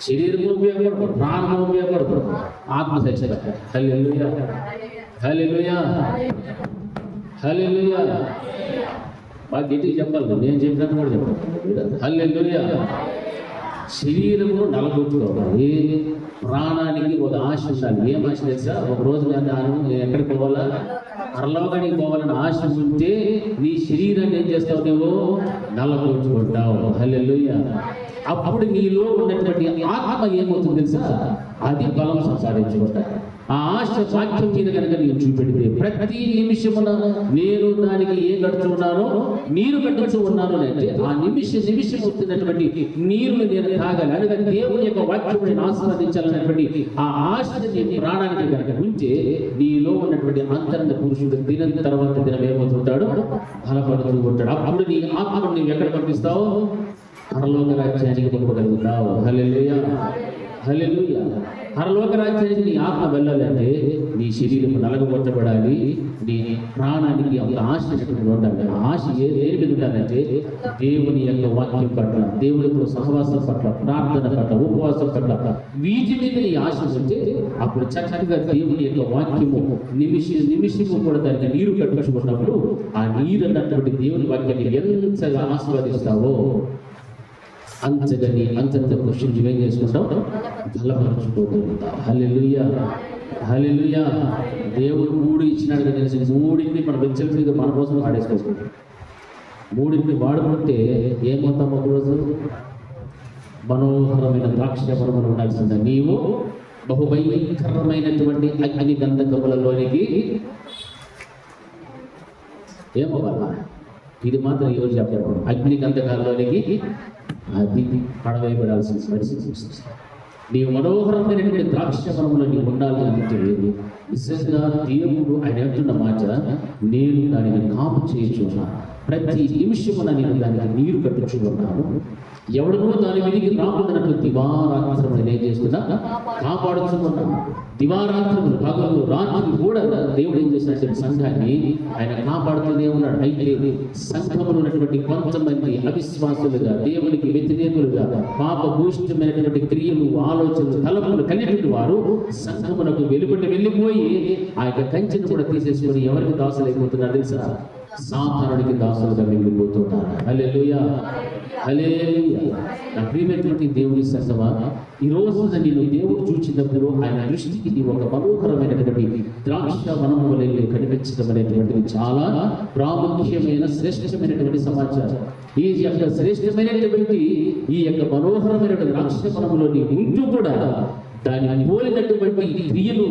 శరీరం ఉపయోగపడదు, ప్రాణం ఉపయోగపడదు, ఆత్మ సత్య. హల్లెలూయా, హల్లెలూయా, హల్లెలూయా. బాగా గట్టిగా చెప్పాలి, నేను చెప్పినట్టు కూడా చెప్పాలి. హల్లెలూయా. శరీరము నలగొట్టుకోవాలి, ప్రాణానికి ఒక ఆశ ఉండాలి. ఏం ఆశ తెలుసా? ఒక రోజు నేను ఎక్కడికి పోవాలా? పరలోకానికి పోవాలని ఆశ ఉంటే నీ శరీరాన్ని ఏం చేస్తావు? నువ్వు నలగొట్టుకుంటావు. హల్లెలూయా. అప్పుడు నీలో ఉన్నటువంటి ఆత్మ ఏమవుతుంది తెలుసా? అది బలం సంపాదించుకుంటారు. ఆ ఆశ వాక్యం మీద కనుక నేను చూపెడితే ప్రతి నిమిషమున నేను దానికి ఏం కడుతున్నానో నీరు కట్టుచూ ఉన్నాను అంటే ఆ నిమిషం వస్తున్నటువంటి నీరుని నేను తాగాలి. అనగా దేవుని యొక్క వాక్యం నేను ఆస్వాదించాలన్నటువంటి ఆ ఆశని నీ ప్రాణానికి కనుక ఉంటే నీలో ఉన్నటువంటి అంతరంగ పురుషుడు దినం తర్వాత దినం ఏమవుతుంటాడు? బలపడుతూ ఉంటాడు. అప్పుడు నీ ఆత్మను నీవు ఎక్కడ పంపిస్తావు? పరలోక రాజ్యానికి పంపగలుగుతావు. హల్లెలూయా, హల్లెలూయా. పరలోక రాజ్యానికి నీ ఆత్మ వెళ్ళాలంటే నీ శరీరం నలగొట్టబడాలి, నీ ప్రాణానికి ఒక ఆశ ఉండాలి. ఆ ఆశ ఏది మీద ఉండాలంటే దేవుని యొక్క వాక్యం పట్ల, దేవుడితో సహవాసం పట్ల, ప్రార్థన పట్ల, ఉపవాసం పట్ల, వీటి మీద నీ ఆశ ఉంటే అప్పుడు చక్కగా దేవుని యొక్క వాక్యము నిమిషము కూడా దానికి నీరు కట్టుకున్నప్పుడు ఆ నీరు అన్నటువంటి దేవుని వాక్యాన్ని ఎంతగా ఆస్వాదిస్తావో అంతగా క్వశ్చన్ ఏం చేసుకుంటాం? బలపరచుకోగలుగుతాం. హల్లెలూయా, హల్లెలూయా. దేవుడు మూడు ఇచ్చినాడు కదా, మూడింటిని మన వెచ్చగా మన కోసం వాడేసుకోవచ్చు. మూడింటిని వాడుకుంటే ఏమవుతాం? ఒకరోజు మనోహరమైన ద్రాక్ష ఫలములు ఉండాల్సిందే. నీవు బహుభయంకరమైనటువంటి అగ్ని గంధకములలోనికి ఏమవ్వాలా? ఇది మాత్రం ఈరోజు చెప్పారు. అగ్ని గంధకాలలోనికి అది పడవేయబడాల్సిన పరిస్థితి. నీవు మనోహరమైనటువంటి ద్రాక్ష ఫలములో నీవు ఉండాలి అంటే నిజంగా దేవుడు ఆయన అంటున్న మాట, నేను దానిని కాపు చేయుచున్నాను, ప్రతి నిమిషమున నేను దానికి నీరు కట్టుచు ఉన్నాను. ఎవడనో దాని మీదకి రాకున్నట్లు దివారాత్రములు నేను చేస్తున్నా కాపాడుతున్నాను. దివారాత్రములు, పగలు రాత్రి కూడా దేవుడు ఏం చేసినట్టు సంఘాన్ని ఆయన కాపాడుతూనే ఉన్నాడు. అయితే సంఘములు ఉన్నటువంటి కొంతమంది అవిశ్వాసులుగా, దేవునికి వ్యతిరేకులుగా, పాపభూయిష్టమైనటువంటి క్రియలు, ఆలోచనలు, తలపులు కలిగినటువంటి వారు సంఘమునకు వెళ్ళిపోయి ఆ యొక్క కంచెను కూడా తీసేసుకొని ఎవరికి దాసులైపోతున్నారు తెలుసా? సాతానుడికి దాసులుగా మిగిలిపోతున్నారు. హల్లెలూయా, హల్లెలూయా. నా ప్రియమైనటువంటి దేవుని సంగమా, ఈ రోజు నేను దేవుడు చూచినప్పుడు ఆయన దృష్టికి నీ ఒక మనోహరమైనటువంటి ద్రాక్ష వనము వలె కనిపించడం అనేటువంటిది చాలా ప్రాముఖ్యమైన శ్రేష్టమైనటువంటి సమాచారం. ఈ యొక్క శ్రేష్టమైనటువంటి ఈ యొక్క మనోహరమైనటువంటి ద్రాక్ష వనములో నీ ఉంటూ కూడా దానిని పోలినటువంటి క్రియలు,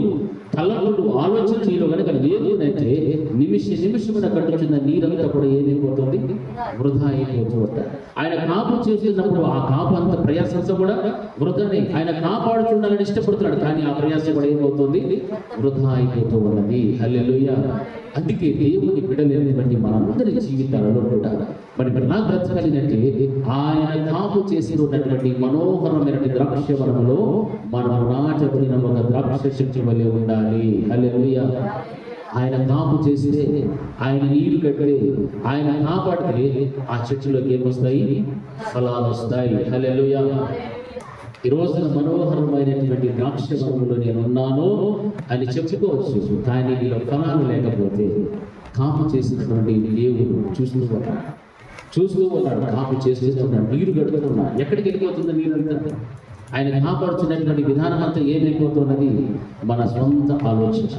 తలపులు, ఆలోచన నీలో కనుక లేదు అంటే నిమిషమున కట్టుకున్న నీరంతా కూడా ఏమైపోతుంది? వృధా అయిపోతూ ఉంటారు. ఆయన కాపు చేస్తున్నప్పుడు ఆ కాపు అంత ప్రయాసంతో కూడా వృధానే. ఆయన కాపాడుతుండాలని ఇష్టపడుతున్నాడు, కానీ ఆ ప్రయాసం కూడా ఏమవుతుంది? వృధా అయిపోతూ ఉన్నది. హల్లెలూయా. అందుకే దేవుని బిడ్డలైనటువంటి మనందరి జీవితాలలో కూడా మరి నా బ్రతకాలంటే ఆయన కాపు చేసి ఉన్నటువంటి మనోహరమైనటువంటి ద్రాక్ష వనములో మనం నాటబడిన ఒక ద్రాక్ష చెట్టు వలె ఉండాలి. హల్లెలూయా, ఆయన కాపు చేస్తే, ఆయన నీరు కడితే, ఆయన కాపాడితే ఆ చెట్టులోకి ఏమొస్తాయి? ఫలాలు వస్తాయి. హల్లెలూయా. ఈ రోజున మనోహరమైనటువంటి ద్రాక్ష వనంలో నేను ఉన్నాను అని చెప్పుకోవచ్చు. కానీ నీలో ఫలాలు లేకపోతే కాపు చేసినటువంటి దేవుడు చూస్తూ ఉన్నాడు. కాపు చేస్తున్నాడు, నీరు గడుపుతున్నాడు. ఎక్కడికి వెళ్ళిపోతుంది నీరు అంతా? ఆయన కాపాడుతున్నటువంటి విధానం అంతా ఏమైపోతున్నది? మన సొంత ఆలోచన,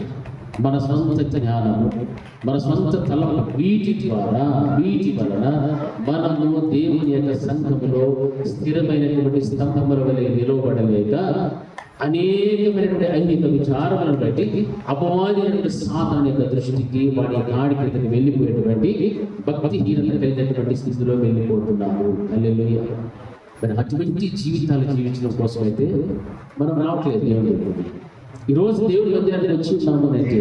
మన సొంత జ్ఞానము, మన సొంత తలము, వీటి వలన మనము దేవుని యొక్క సంఘములో స్థిరమైనటువంటి స్తంభముల వలె నిలవబడలేక అనేకమైనటువంటి ఐహిక విచారములను బట్టి అపవాది అయినటువంటి సాతాను యొక్క దృష్టికి, వాడి గాడికి వెళ్ళిపోయేటువంటి భక్తిహీనత కలిగినటువంటి స్థితిలో వెళ్ళిపోతున్నాము. హల్లెలూయా. మరి అటువంటి జీవితాలు జీవించడం కోసం అయితే మనం రావట్లేదు దేవుడు. ఈరోజు దేవుడి మందిరానికి వచ్చి ఉన్నాము అంటే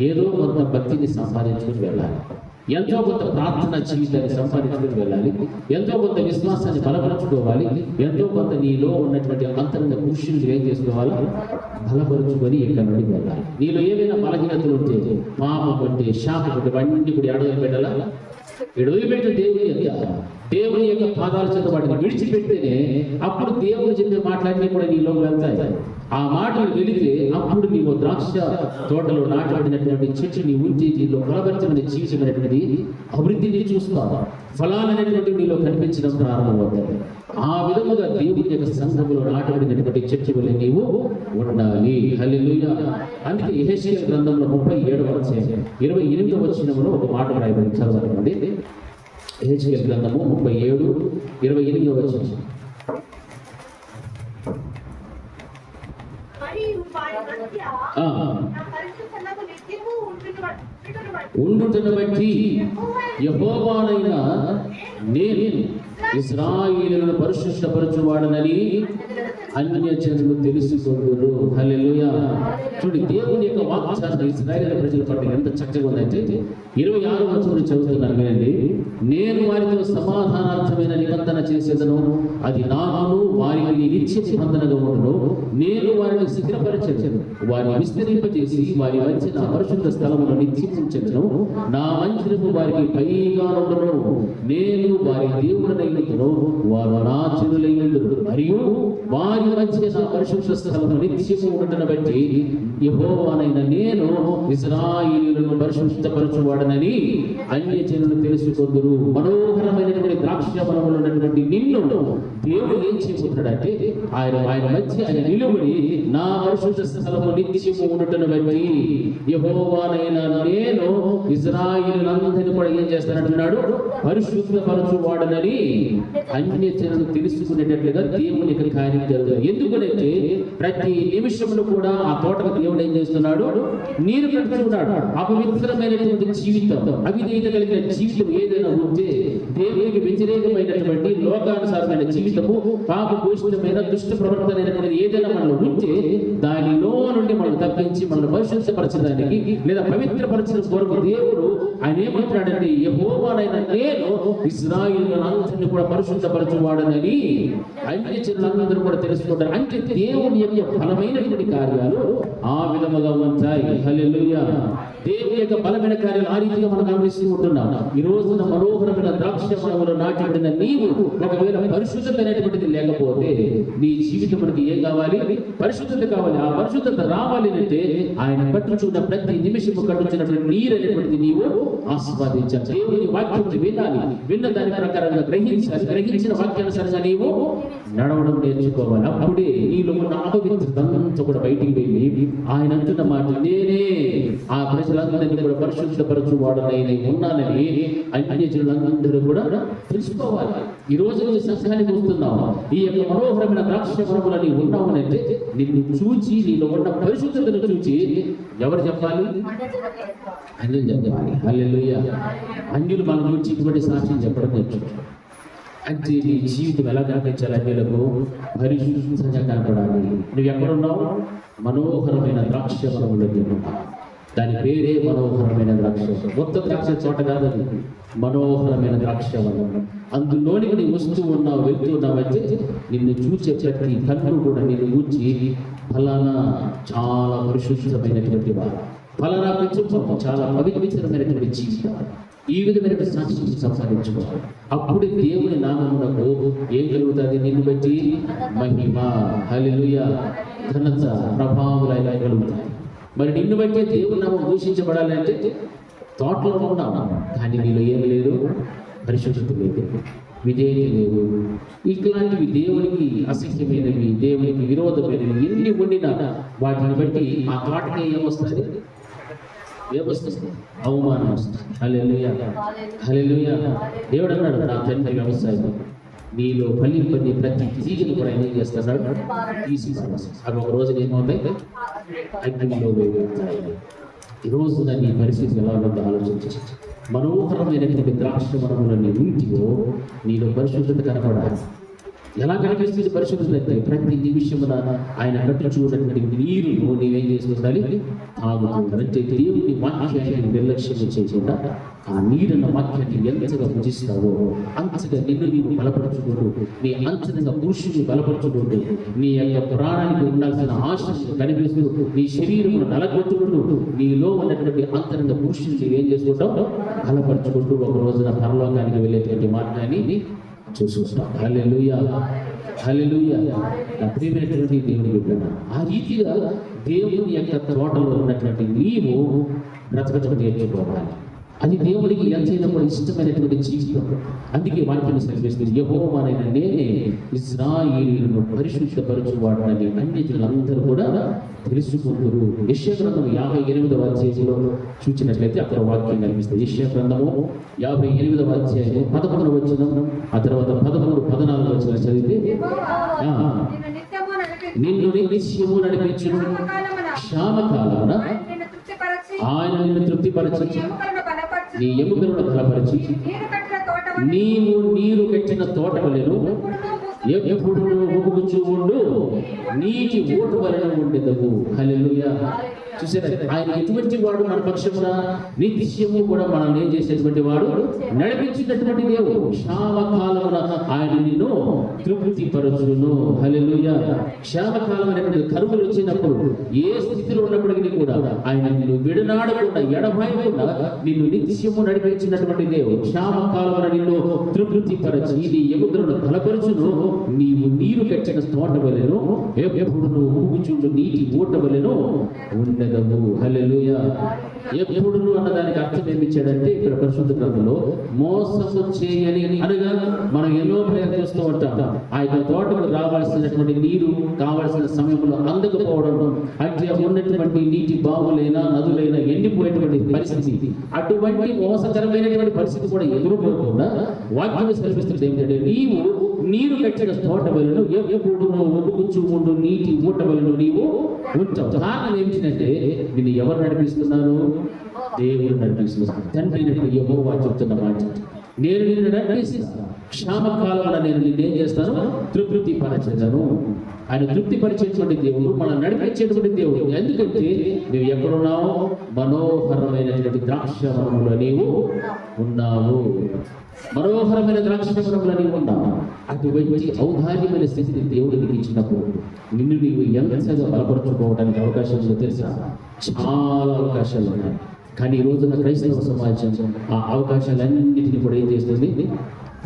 ఏదో కొంత భక్తిని సంపాదించుకుని వెళ్ళాలి, ఎంతో కొంత ప్రార్థన జీవితాన్ని సంపాదించుకుని వెళ్ళాలి, ఎంతో కొంత విశ్వాసాన్ని బలపరచుకోవాలి, ఎంతో కొంత నీలో ఉన్నటువంటి అంతరంగ కృషిని ఏం చేసుకోవాలి? బలపరుచుకొని ఇక్కడ నుండి వెళ్ళాలి. నీలో ఏమైనా బలహీనతలు ఉంటే, పాపం ఉంటే, శాపం ఉంటే వాటిని కూడా ఎడవలు పెట్టాలా? ఎడవలిపెట్టే దేవుని యొక్క పాదాల చేత వాటిని విడిచిపెడితేనే అప్పుడు దేవుడు చెప్పే మాటలన్నీ కూడా నీలో వెళ్తాయి. ఆ మాటలు వెళితే అప్పుడు నీవు ద్రాక్ష తోటలో నాటబడినటువంటి చెట్టు నీ ఉంచి నీలో ఫలభరితమైన జీవితం అనేటువంటి అభివృద్ధిని చూస్తావు. ఫలాలు అనేటువంటి నీలో కనిపించడం ప్రారంభమవుతాయి. ఆ విధముగా దేవుని యొక్క సంఘములో నాటబడినటువంటి చెట్టు వల్ల నీవు ఉండాలి. హల్లెలూయా. అందుకే యెహెజ్కేలు గ్రంథంలో 37వ అధ్యాయం 28వ వచనంలో ఒక మాట రాయబడింది, చదవండి. యెహెజ్కేలు గ్రంథము 37:28వ వచనం. ఉండుటను బట్టి యెహోవానైన నేను ఇశ్రాయేలును పరిశుద్ధపరచువాడనని అన్యజనులు తెలుసుకొందురు. హల్లెలూయా. చూడండి, దేవుని యొక్క వాగ్దానం ఇశ్రాయేలు ప్రజల పట్ల ఎంత చక్కగా ఉందంటే 26వ వచనం చదువుతున్నాను వినండి. నేను వారితో సమాధానార్థమైన నిబంధన చేసేదను, అది నాకును వారికి నిత్య నిబంధనగా ఉండును. నేను వారిని స్థిరపరచెదను, వారిని విస్తరింపజేసి వారి మధ్య నా పరిశుద్ధ స్థలమును నిత్యించెదను. నా మందిరము వారికి పైగా ఉండును. నేను వారి దేవుడనైనను, వారు నా జనులైనను. మరియు వారి మధ్య నా పరిశుద్ధ స్థలము నిత్యము ఉండటను బట్టి యెహోవానైన నేను ఇశ్రాయేలును పరిశుద్ధపరచువాడనని అన్యజనులు తెలుసుకొందురు. మనోహరమైనటువంటి ద్రాక్షవనములో ఉన్నటువంటి నిన్ను దేవుడు ఏం చేయబోతున్నాడంటే ఆయన మధ్య ఆయన నిలువడి నా పరిశుద్ధ స్థలము నిత్యము ఉండటను బట్టి యెహోవానైన నేను ఇశ్రాయేలునందరిని కూడా ఏం చేస్తానంటున్నాడు? పరిశుద్ధపరచువాడనని అన్యజనులు తెలుసుకునేటట్లుగా దేవుని యొక్క కార్యం జరుగుతుంది. ఎందుకంటే ప్రతి నిమిషంలో కూడా ఆ తోటకు దేవుడు ఏం చేస్తున్నాడు? నీరు కట్టుతున్నాడు. అపవిత్రమైనటువంటి జీవితం, అవిధేయత కలిగిన జీవితం ఏదైనా ఉంటే, దేవునికి వ్యతిరేకమైనటువంటి లోకానుసారమైన జీవితము, పాపభూషితమైన దుష్ట ప్రవర్తన ఏదైనా మనలో ఉంటే దానిలో నుండి మనం తప్పించి మనం పరిశుద్ధపరచడానికి లేదా పవిత్రపరచడం కొరకు దేవుడు ఆయన ఏమంటున్నాడంటే యెహోవానైన నేను ఇశ్రాయేలునందరిని కూడా పరిశుద్ధపరచువాడనని అన్యజనులందరూ కూడా తెలుసుకుంటారు. అంటే దేవుని యొక్క బలమైనటువంటి కార్యాలు ఆ విధముగా ఉంటాయి. హల్లెలూయా. దేవుని యొక్క బలమైన కార్యాలు ఆ రీతిగా మనం గమనిస్తూ ఉంటున్నాం. ఈ రోజున మనోహరమైన ద్రాక్ష వనములో నాటబడిన నీవు ఒకవేళ పరిశుద్ధత అనేటువంటిది లేకపోతే నీ జీవితానికి ఏం కావాలి? పరిశుద్ధత కావాలి. ఆ పరిశుద్ధత రావాలి అంటే ఆయన కట్టుచున్న ప్రతి నిమిషము కట్టుచున్నటువంటి నీరు అనేటువంటిది నీవు ఆస్వాదించాలి. దేవుని వాక్యం వినాలి, విన్న దాని ప్రకారంగా గ్రహించాలి, గ్రహించిన వాక్యానుసారంగా నీవు నడవడం నేర్చుకోవాలి. అప్పుడే నీలో ఉన్న అపవిత్రత కూడా బయటికి వెళ్ళి ఆయన అంటున్న మాట నేనే ఆ ప్రజలందరినీ కూడా పరిశుద్ధపరచువాడనై ఉన్నానని అన్యజనులందరూ కూడా తెలుసుకోవాలి. ఈ రోజు నువ్వు సంఘానికి వస్తున్నావు, ఈ యొక్క మనోహరమైన ద్రాక్ష వనములో నీవు ఉన్నావనంటే నిన్ను చూచి నీలో ఉన్న పరిశుద్ధతను చూచి ఎవరు చెప్పాలి? అన్యులు చెప్పాలి. హల్లెలూయా. అన్యులు మన గురించి ఇటువంటి సాక్ష్యం చెప్పడం నేర్చుకోవాలి. అంటే నీ జీవితం ఎలా కనిపించాలి? అన్యులకు పరిశుద్ధంగా కనపడాలి. నువ్వు ఎక్కడున్నావు? మనోహరమైన ద్రాక్ష వనములో ఉన్నావు. దాని పేరే మనోహరమైన ద్రాక్ష. మొత్తం ద్రాక్ష తోట కాదని మనోహరమైన ద్రాక్ష వనం. అందులోనికి నీ వస్తూ ఉన్నావు, వెళ్తూ ఉన్నావంటే నిన్ను చూసే ప్రతి కన్ను కూడా నిన్ను చూచి ఫలానా చాలా పరిశుద్ధమైనటువంటి వారు, ఫలానా కుటుంబం చాలా పవిత్రమైనటువంటి జీవితం, ఈ విధమైన సాక్షిని సంపాదించుకోవాలి. అప్పుడు దేవుని నామమునకు ఏం కలుగుతుంది? నిన్ను బట్టి మహిమ, హల్లెలూయా, ఘనత, ప్రభావాలు కలుగుతాయి. మరి నిన్ను బట్టి దేవుని నామం దూషించబడాలి అంటే తోటలో ఉన్నాము, కానీ నీలో ఏమి లేదు, పరిశుద్ధత లేదు, విధేయత లేదు. ఇట్లాంటివి దేవునికి అసహ్యమైనవి, దేవునికి విరోధమైనవి ఎన్ని ఉండినా వాటిని బట్టి ఆ తోటకి ఏమొస్తుంది? ఏమొస్తుంది? అవమానం వస్తుంది. హల్లెలూయా, హల్లెలూయా. దేవుడు అన్నాడు, నా తండ్రి వ్యవసాయం, నీలో ఫలింపని ప్రతి తీగను కూడా ఏం చేస్తున్నాడు? తీసి అవి ఒక రోజు ఏమవుతాయి? అగ్నిలో వేయబడతాయి. ఈ రోజున నీ పరిస్థితి ఎలా ఉందో ఆలోచించి, మనోహరమైనటువంటి ద్రాక్ష వనములని నీటిలో నీలో పరిశుద్ధత కనపడాలి. ఎలా కనిపిస్తుంది పరిశుద్ధత అంటే? ప్రతి నిమిషమున ఆయన కట్టు చూడటువంటి నీరును నీవేం చేసుకుంటాలి? తాగుతుంటారు. అంటే దేవుని వాక్యాన్ని నిర్లక్ష్యం చేయకుండా ఆ నీరున్న వాక్యాన్ని ఎంతగా పూజిస్తావో అంతగా నిన్ను నీవు బలపరచుకుంటూ, నీ అంతగా పురుషుని బలపరచుకుంటూ, నీ యొక్క ప్రాణానికి ఉండాల్సిన ఆశను కనిపిస్తూ, నీ శరీరమును నలగొట్టుకుంటూ, నీలో ఉన్నటువంటి అంతరంగ పురుషుని ఏం చేసుకుంటావు? బలపరచుకుంటూ ఒక రోజున పరలోకానికి వెళ్ళేటువంటి మార్గాన్ని చూసుకుంటాం. హల్లెలూయా, హల్లెలూయా. నా ప్రియమైనటువంటి దేవుని బిడ్డ, ఆ రీతిగా దేవుని యొక్క తోటలో ఉన్నటువంటి నీవు బ్రతకటం నేర్చుకోవాలి. అది దేవుడికి ఎంతైనా కూడా ఇష్టమైనటువంటి జీవితం. అందుకే వాక్యం సెలవిస్తుంది, యెహోవానైన నేనే ఇశ్రాయేలును పరిశుద్ధపరచువాడని అన్యజనులందరూ కూడా తెలుసుకుంటారు. యెషయా గ్రంథం 58వ అధ్యాయంలో చూసినట్లయితే అక్కడ వాక్యం కనిపిస్తుంది. యెషయా గ్రంథము 58వ అధ్యాయం 11వ వచనం, ఆ తర్వాత 13, 14 వచనం చదివితే, నిన్ను నిత్యము నడిపించును, క్షామకాలమున ఆయన నిన్ను తృప్తిపరచి నీ ఎముకలను బలపరిచి నీవు నీరు కట్టిన తోట వలెను ఎప్పుడు ఊగుచూ ఉండు నీటి ఓటు వలన ఉండేదవు. హల్లెలూయా. చూసారా, ఆయన ఎటువంటి వాడు? మన పక్షమున నిత్యము కూడా మనల్ని ఏం చేసేటువంటి వాడు? నడిపించినటువంటి దేవుడు. క్షామకాలమున ఆయన నిన్ను తృప్తిపరచును. హల్లెలూయా. క్షామకాలం అనేటువంటి కరువులు వచ్చినప్పుడు ఏ స్థితిలో ఉన్నప్పటికీ కూడా ఆయన నిన్ను విడనాడకుండా, ఎడబాయకుండా నిన్ను నిత్యము నడిపించినటువంటి దేవుడు. క్షామకాలమున నిన్ను తృప్తిపరచి నీ ఎముకలను బలపరచును, నీవు నీరు కట్టిన తోట వలెను ఎప్పుడు ఊగుచుండు నీటి ఓట వలెను ఉండెదవు. హల్లెలూయా. ఎప్పుడు అన్నదానికి అర్థం ఏమిచ్చాడంటే ఇక్కడ పరిశుద్ధ గ్రంథంలో మోసము చేయని అనగా మనం ఎన్నో ప్రయత్నిస్తూ ఉంటాం. ఆ యొక్క తోటకు రావాల్సినటువంటి నీరు కావాల్సిన సమయంలో అందకపోవడం, అంటే ఉన్నటువంటి నీటి బావులైనా నదులైనా ఎండిపోయేటువంటి పరిస్థితి, అటువంటి మోసకరమైనటువంటి పరిస్థితి కూడా ఎదురుపోకుండా వాక్యం సెలవిస్తుంది ఏమిటంటే, నీవు నీరు కట్టిన తోట వలన ఎప్పుడు ఒడ్డుకుచ్చు ఉండు నీటి ఊట వలన నీవు ఉంటావు. కారణం ఏమిటంటే నిన్ను ఎవరు నడిపిస్తున్నారు? దేవుడు నడిపిస్తున్నారు. తండ్రి యెహోవా చెప్తున్న మాట, నేను నిన్ను నడిపిస్తా, క్షామకాలంలో నేను నిన్నేం చేస్తాను? తృప్తి పరచను. ఆయన తృప్తి పరిచేటువంటి దేవుడు, మనం నడిపించేటువంటి దేవుడు. ఎందుకంటే నువ్వు ఎక్కడున్నావు? మనోహరమైనటువంటి ద్రాక్షవనంలో నీవు ఉన్నావు. మనోహరమైన ద్రాక్షవనంలో నీవు ఉన్నావు. అటువంటి ఔదార్యమైన స్థితిని దేవుడు నీకు ఇచ్చినప్పుడు నిన్ను నీవు ఎంతగా బలపరచుకోవడానికి అవకాశం ఉందో తెలుసా? చాలా అవకాశాలు ఉన్నాయి. కానీ ఈ రోజున క్రైస్తవ సమాజం ఆ అవకాశాలన్నింటినీ కూడా ఏం చేస్తుంది?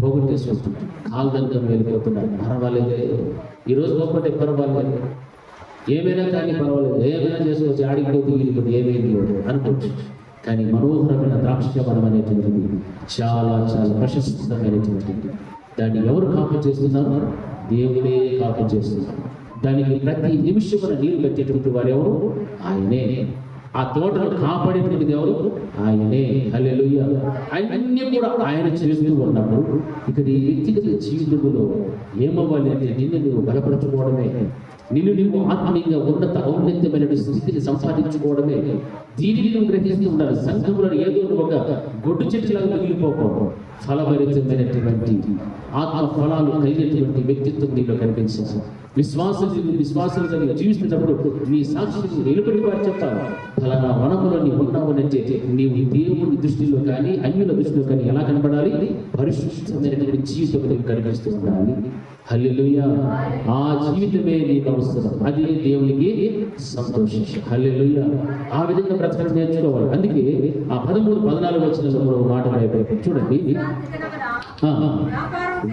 పోగొట్టేసుకుంటున్నారు. కాల్దంతం వెళ్ళిపోతున్నారు. పర్వాలేదు, ఈరోజు పోగొట్టే పర్వాలేదు, ఏమైనా కానీ పర్వాలేదు, ఏమైనా చేసుకోవచ్చు, ఆడిపోతూ వీడిపోతే ఏమేమి అనుకోవచ్చు. కానీ మనోహరమైన ద్రాక్షవనం అనేటువంటిది చాలా చాలా ప్రశస్తమైనటువంటిది. దాన్ని ఎవరు కాపు చేస్తున్నారు? దేవుడే కాపు చేస్తున్నారు. దానికి ప్రతి నిమిషమున నీరు కట్టేటువంటి వారు ఎవరు? ఆయనే. ఆ తోటను కాపాడేటువంటిది ఎవరు? ఆయనే. హల్లెలూయా. అన్నీ కూడా ఆయన చేస్తూ ఉన్నప్పుడు ఇక్కడ ఈ వ్యక్తిగత జీవితంలో ఏమవ్వాలి అంటే నిన్ను నువ్వు బలపరచుకోవడమే, నిన్ను నువ్వు ఆత్మీయంగా ఔన్నతమైన స్థితిని సంపాదించుకోవడమే. దీనిని నువ్వు గ్రహిస్తూ ఉండాలి. సంఘంలో ఏదో ఒక గొడ్డు చెట్టులాగా మిగిలిపోకూడదు. ఫలభరితమైనటువంటి ఆత్మ ఫలాలు కలిగినటువంటి వ్యక్తిత్వం నీలో కనిపించాలి. విశ్వాసులుగా నీవు జీవిస్తున్నప్పుడు నీ సాక్షిని నిలబడి వారు చెప్తారు, ఫలానా వనములో నీవు ఉన్నావు అంటే నీవు దేవుని దృష్టిలో కానీ అన్యుల దృష్టిలో కానీ ఎలా కనబడాలి? పరిశుద్ధమైనటువంటి జీవితం నీవు కనిపిస్తూ ఉండాలి. హల్లెలూయా. ఆ జీవితమే నీకు అవసరం, అది దేవునికి సంతోషం. హల్లెలూయా. ఆ విధంగా బ్రతకడం నేర్చుకోవాలి. అందుకే ఆ 13-14 వచనంలో ఒక మాట రాయబడింది చూడండి.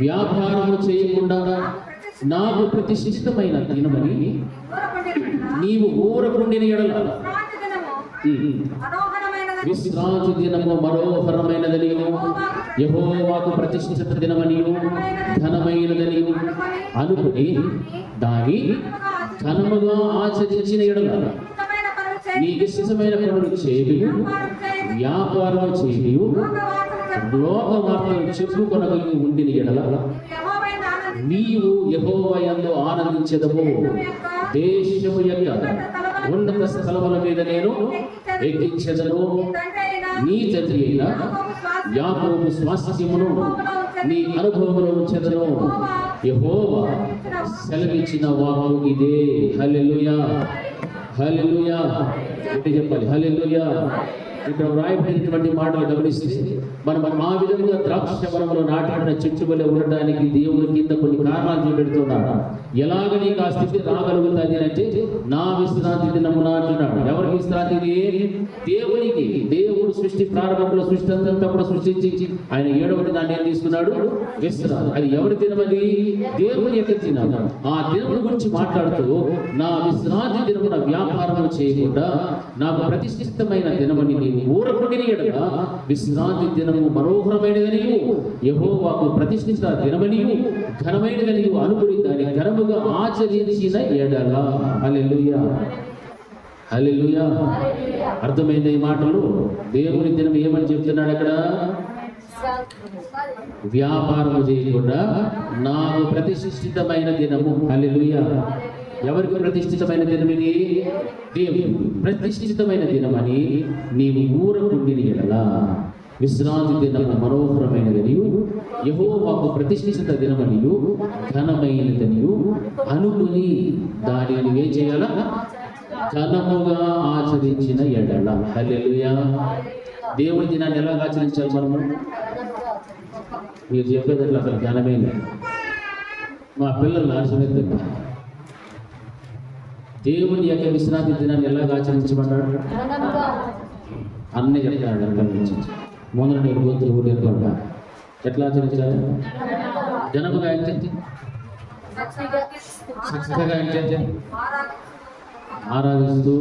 వ్యాపారము చేయకుండా నాకు ప్రతిష్ఠితమైన దినమని నీవు ఊరకుండిన ఎడల విశ్రాంతి దినము మనోహరమైనదని యెహోవాకు ప్రతిష్ఠిత దినమనియు ఘనమైనదని అనుకుని దాని ఘనముగా ఆచరించిన ఎడల నీకు ఇష్టమైన పనులు చేయు, వ్యాపారం చేయు, లోక వార్తలు చెప్పుకొనగలిగి ఉండిన ఎడల నీవు యెహోవా యందు ఆనందించెదవు. దేశము యొక్క ఉన్నత స్థలముల మీద నేను ఎక్కించెదను. నీ తండ్రి అయిన యాకోబు స్వాస్థ్యమును నీ అనుభవములో ఉంచెదను. యెహోవా సెలవిచ్చిన వాక్కు ఇదే. హల్లెలూయా, హల్లెలూయా. ఏంటి చెప్పాలి? హల్లెలూయా. ఇక్కడ వ్రాయబడినటువంటి మాటలు గమనిస్తే మనం ఆ విధంగా ద్రాక్ష వనంలో నాటబడిన చెట్టు వలె ఉండడానికి దేవుని కింద కొన్ని కారణాలు చూపెడుతున్నాడు. ఎలాగ నీకు ఆ స్థితి రాగలుగుతుంది అంటే నా విశ్రాంతి దినమున అంటున్నాడు. ఎవరికి విశ్రాంతి? దేవునికి. దేవుడు సృష్టి ప్రారంభంలో సృష్టి అంతా కూడా సృష్టించి ఆయన 7వ దినాన్ని ఏం తీసుకున్నాడు? విశ్రాంతి. అది ఎవరి దినమది? దేవుని యొక్క దినం. ఆ దినముల గురించి మాట్లాడుతూ నా విశ్రాంతి దినమున వ్యాపారం చేయకుండా నాకు ప్రతిష్ఠితమైన దినమని నీవు ఊరకుండిన ఎడల విశ్రాంతి దినము మనోహరమైనదనియు యెహోవాకు ప్రతిష్ఠిత దినమనియు ఘనమైనదనియు అనుకుని దాని ఘనముగా ఆచరించిన ఎడల. హల్లెలూయా, హల్లెలూయా. అర్థమైంది ఈ మాటలు? దేవుని దినం ఏమని చెప్తున్నాడు అక్కడ? వ్యాపారము చేయకుండా నాకు ప్రతిష్ఠితమైన దినము. హల్లెలూయా. ఎవరికి ప్రతిష్ఠితమైన దినం ఇది? దేవుని ప్రతిష్ఠితమైన దినమని నీవు ఊరకుండిన ఎడల విశ్రాంతి దినము మనోహరమైనదనియు యెహోవాకు ప్రతిష్ఠిత దినమనియు ఘనమైనదనియు అనుకుని దానిని నువ్వేం చేయాలా? ఘనముగా ఆచరించిన ఎడల. హల్లెలూయా. దేవుని దినాన్ని ఎలా ఆచరించాలి మనము? మీరు చెప్పేదట్లా అసలు ఘనమే లేదు. మా పిల్లలు ఆచరిస్తారు. దేవుని యొక్క విశ్రాంతి దినాన్ని ఎలా ఆచరించమన్నాడు? అన్నీ చెప్తాడు. మొదటి నేను గోత్ర ఊరేకుండా ఎట్లా ఆచరించాలి? జనముగా అంటే చక్కగా అంటే ఆరాధిస్తూ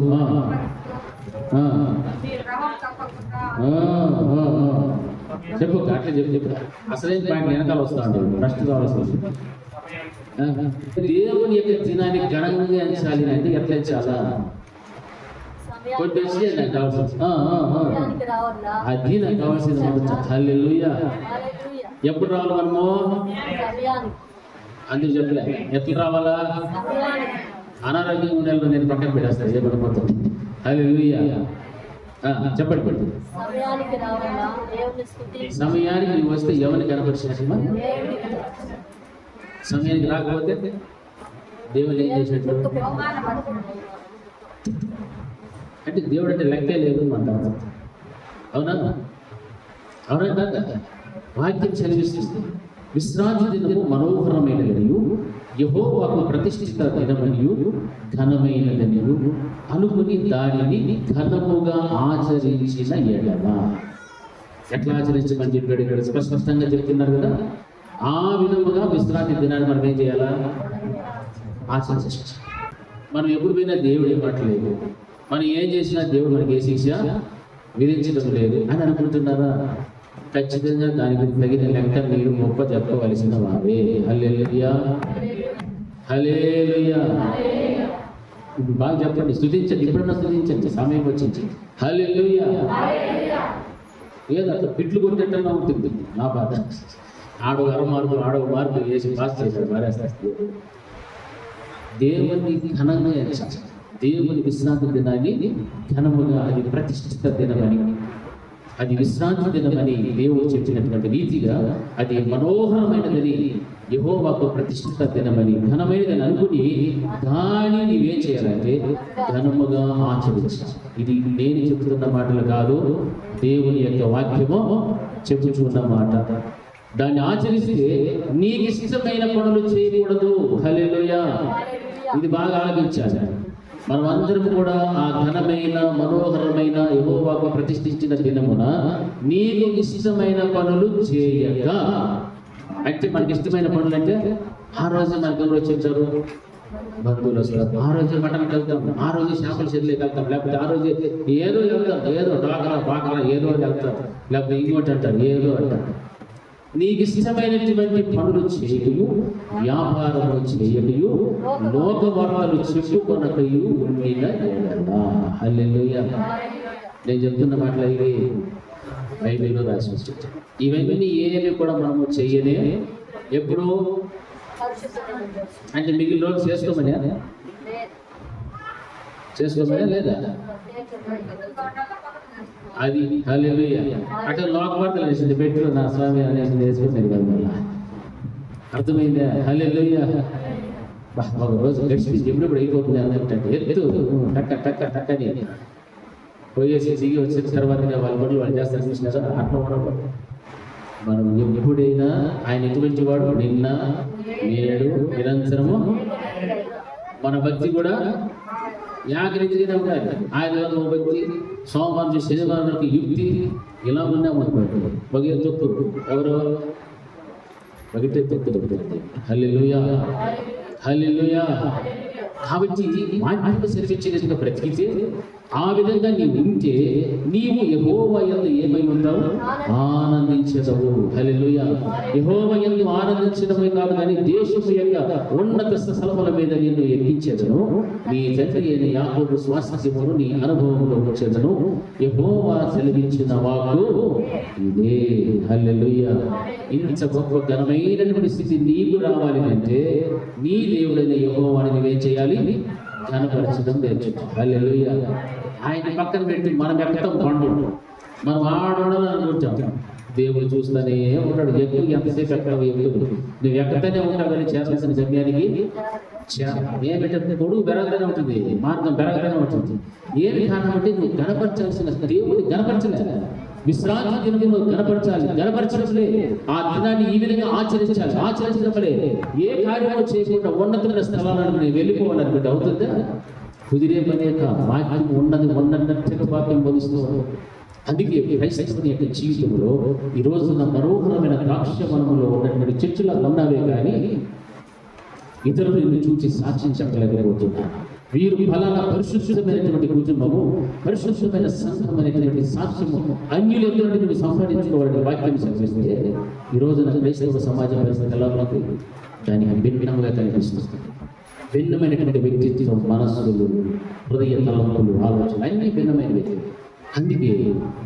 చెప్పు అట్లా చెప్పు. అసలైన పాయింట్ వెనకాల వస్తా ఉంటాడు. ఫస్ట్ కావాల్సి వస్తుంది. దేవుని యొక్క దినాన్ని ఘనంగా ఎంచాలి అంటే ఎట్లా ఎంచాలా? కొద్ది నాకు కావాల్సింది అది నాకు కావాల్సింది. హల్లెలూయా. ఎప్పుడు రావాలి మనము? అందుకు చెప్పలే ఎప్పుడు రావాలా? అనారోగ్యం ఉండేలో నేను పక్కన పెట్టేస్తాను. ఏమనుకోతాను? హల్లెలూయా. చెప్పండి. సమయానికి నువ్వు వస్తే ఎవరిని కనపరిచినమ్మా? సమయానికి రాకపోతే దేవుడు ఏం చేసినట్లు అంటే దేవుడు అంటే లెక్కే లేదు అంటారు. అవునా? అవునా కాక? వాక్యం చదివిస్తుంది. విశ్రాంతి దినము మనోహరమైనదనియు యెహోవాకు ప్రతిష్ఠిత దినమనియు ఘనమైనదనియు అనుకుని దానిని ఘనముగా ఆచరించిన ఎడల. ఎట్లా ఆచరించమని చెప్పాడు ఇక్కడ స్పష్టంగా చెప్తున్నారు కదా. ఆ విధముగా విశ్రాంతి దినాన్ని మనం ఏం చేయాలా? ఆచరించాలి. మనం ఎప్పుడు పోయినా దేవుడు ఇవ్వట్లేదు, మనం ఏం చేసినా దేవుడు మనకి ఏ శిక్ష విధించడం లేదు అని అనుకుంటున్నారా? ఖచ్చితంగా దానికి తగిన లెక్క మీరు గొప్ప చెప్పవలసిన వారే. హల్లెలూయా, హల్లెలూయా. బాగా చెప్పండి, స్తుతించండి. ఇప్పుడన్నా స్తుతించండి, సమయం వచ్చింది. హల్లెలూయా. ఏదో అట్లా పిట్లు కొట్టేటన్నా ఉంటుంది నా బాధ. ఆడో మార్పు వేసి పాస్ చేశాడు మారేస్తారు. దేవుని ఘనంగా ఎంచాలి. దేవుని విశ్రాంతి దినాన్ని ఘనముగా, అది ప్రతిష్ఠిత దినమని, అది విశ్రాంతి దినమని దేవుడు చెప్పినటువంటి రీతిగా అది మనోహరమైనదని, యెహోవాకు ప్రతిష్ఠిత దినమని, ఘనమైనదని అనుకుని దాన్ని నీవేం చేయాలంటే ఘనముగా ఆచరించాలి. ఇది నేను చెప్తున్న మాటలు కాదు, దేవుని యొక్క వాక్యము చెప్పుచున్న మాట. దాన్ని ఆచరిస్తే నీకు ఇష్టమైన పనులు చేయకూడదు. హల్లెలూయా. ఇది బాగా ఆలోచించాలి. మనం అందరం కూడా ఆ ఘనమైన మనోహరమైన యెహోవాకు ప్రతిష్ఠించిన దినమున నీకు ఇష్టమైన పనులు చేయక, అంటే మనకి ఇష్టమైన పనులు అంటే ఆ రోజు మనకు ఎవరు వచ్చేసారు, బంధువులు వస్తారు, ఆ రోజు మటన్కి వెళ్తాం, ఆ రోజు చేపల చెరువులోకి వెళ్తాం, లేకపోతే ఆ రోజు ఏదో వెళ్తాం, ఏదో బాకరా ఏదో వెళ్తాం, లేకపోతే ఇంకోటి అంటారు, ఏదో అంటారు. నీకు ఇష్టమైనటువంటి పనులు చేయు, వ్యాపారము చేయు, లోక వార్తలు చెప్పుకొనకయు ఉండిన ఎడల. హల్లెలూయా. నేను చెప్తున్న మాటలు ఇవి బైబిల్లో రాసి వచ్చాయి. ఇవన్నీ ఏమి కూడా మనము చెయ్యనే. ఎప్పుడు అంటే మిగిలిన రోజు చేసుకోమని లేదా అది. హల్లెలూయా. అంటే లోక వార్తలు వేసింది పెట్టు నా స్వామి అనేసి వేసుకున్నారు కదా. మళ్ళీ అర్థమైందా? హల్లెలూయా. ఒక రోజు గడిచి ఎప్పుడెప్పుడు అయిపోతుంది అన్నట్టు ఎత్తు టక్క టక్క టక్కని పోయేసి దిగి వచ్చిన తర్వాత వాళ్ళ పనులు వాళ్ళు చేస్తారు. చూసినారా? అట్లా ఉండకూడదు. మనం ఎప్పుడైనా ఆయన ఎటువంటి వాడు, నిన్న నేడు నిరంతరము. మన భక్తి కూడా యాగరీతిగా ఉండాలి. ఆయన భక్తి సోమవారం నుంచి శనివారం వరకు యుక్తి ఇలా ఉన్నామనుకోండి. బగిన తొక్కు ఎవరు బగితే తొక్కు. హల్లెలూయా. హల్లెలూయా. కాబట్టి వాక్యము సెలవిచ్చినట్టుగా బ్రతికితే, ఆ విధంగా నీవు ఉంటే నీవు యెహోవా యందు ఏమై ఉంటావు? ఆనందించదవు. హల్లెలూయా. యెహోవా యందు ఆనందించడమే కాదు కానీ దేశము యొక్క ఉన్నత స్థలముల మీద నిన్ను ఎక్కించెదను. నీ తండ్రి అయిన యాకోబు స్వాస్థ్యమును నీ అనుభవంలో ఉంచెదను. యెహోవా సెలవించిన వాక్కు ఇదే. హల్లెలూయా. ఇంత గొప్ప ఘనమైనటువంటి స్థితి నీకు రావాలి అంటే నీ దేవుడైన యెహోవాని నువ్వేం చేయాలి? ఘనపరచడం నేర్చుకో. హల్లెలూయా. ఆయన పక్కన పెట్టి మనం ఎక్కడం పండు, మనం ఆడాలని అనుకుంటాం. దేవుడు చూస్తూనే ఉంటాడు. ఎక్కువ ఎంతసేపు ఎక్కడం ఎక్కువ నువ్వు ఎక్కడనే ఉంటావు కానీ చేరాల్సిన గమ్యానికి ఏమిటంటే పొడుగు పెరగనే ఉంటుంది, మార్గం పెరగనే ఉంటుంది. ఏమి కారణం అంటే నువ్వు గణపరచాల్సిన దేవుడిని గణపరచలే. విశ్రాంతి దినము నువ్వు గణపరచాలి. గణపరచలే ఆ దినాన్ని ఈ విధంగా ఆచరించాలి. ఆచరించినప్పుడే ఏ కార్యము చేయకుండా ఉన్నతమైన స్థలాలను నేను వెళ్ళిపోవాలనుకుంటే అవుతుందా? కుదిరే పనేక వాక్యం ఉన్నట్టుగా వాక్యం బోధిస్తూ. అందుకే క్రైస్తవుని యొక్క జీవితంలో ఈ రోజున మనోహరమైన ద్రాక్ష వనములో ఉన్నటువంటి చెట్టులా ఉన్నావే కానీ ఇతరులు నిన్ను చూసి సాక్ష్యం చెప్పలేకపోతున్నారు. వీరు ఫలానా పరిశుద్ధమైనటువంటి కుటుంబము, పరిశుద్ధమైన సంఘం అనేటువంటి సాక్ష్యము అన్యులు ఎదురు సంపాదించుకోవాలని వాక్యం చదివిస్తే ఈ రోజున క్రైస్తవ సమాజ పరిస్థితి ఎలా ఉన్నది? దానికి భిన్నంగా కనిపిస్తుంది. భిన్నమైనటువంటి వ్యక్తిత్వం, మనస్సులు, హృదయ తలంపులు, ఆలోచన అన్ని భిన్నమైన వ్యక్తి. అందుకే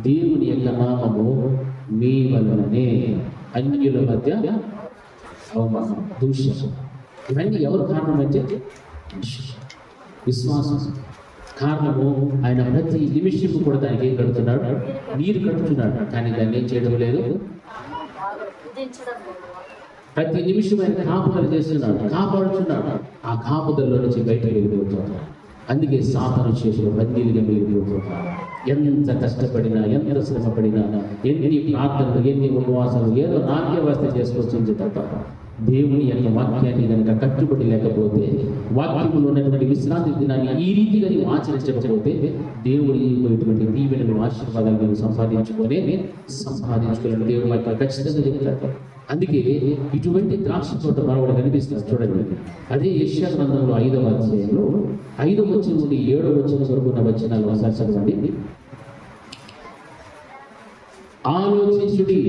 దేవుని యొక్క నామము మీ వలననే అన్యుల మధ్య అవమానం, దూషణ, ఇవన్నీ ఎవరు కారణం అంటే విశ్వాసం కారణము. ఆయన ప్రతి నిమిషం కూడా దానికి ఏం కడుతున్నాడు? నీరు కడుతున్నాడు. కానీ దాన్ని ఏం చేయడం లేదు. ప్రతి నిమిషం ఆయన కాపుదల చేస్తున్నాడు, కాపాడుతున్నాడు. ఆ కాపుదలలో నుంచి బయటకు వెళ్ళిపోతున్నాడు. అందుకే సాతాను చేసిన బందీలుగా వెళ్ళిపోతున్నాడు. ఎంత కష్టపడినా, ఎంత శ్రమపడినా, ఎన్ని ప్రార్థనలు, ఎన్ని ఉపవాసాలు, ఏదో నాట్యవస్థ చేసుకొచ్చింది తప్ప దేవుని యొక్క వాక్యాన్ని కనుక కట్టుబడి లేకపోతే, వాక్యములో ఉన్నటువంటి విశ్రాంతి దినాన్ని ఈ రీతిగా నీవు ఆచరించకపోతే దేవుడు ఇటువంటి దీవెనలు, ఆశీర్వాదాలు నువ్వు సంపాదించుకోలేని దేవుడు వాక్యం ఖచ్చితంగా చెప్తాడు. అందుకే ఇటువంటి ద్రాక్ష తోట మనవాడు కనిపిస్తుంది. చూడండి, అదే యెషయా గ్రంథంలో 5వ అధ్యాయంలో 5వ వచనం నుండి 7వ వచనం వరకు ఉన్న వచనాలు ఒకసారి చదవండి. ఆలోచించుడి,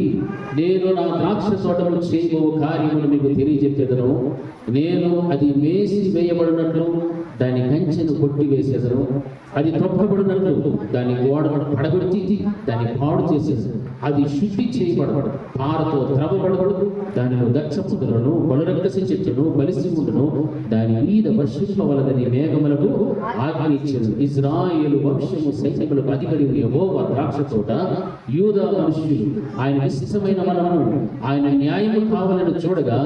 నేను నా ద్రాక్ష తోటలో చేయబో కార్యములు మీకు తెలియజెప్పేదను. నేను అది వేసి వేయబడినట్లు దాని కంచెను కొట్టివేసేదను. అది తొక్కబడినట్లు దాని గోడ పడగొట్టి దాన్ని పాడు చేసేది. అది శుద్ధి చేయబడదు, పారతో త్రవ్వబడదు. దానిలో దక్షపుత్రులను, బలురక్కసి చెట్టును, బలిసింగుడును దాని మీద వర్షింపవలదని మేఘములకు ఆజ్ఞించెను. ఇశ్రాయేలు వంశము సైన్యములకు అధిపతి యెహోవా ద్రాక్ష తోట, యూదా మనుష్యులు ఆయన విశిష్టమైన మనము. ఆయన న్యాయము కావాలని చూడగా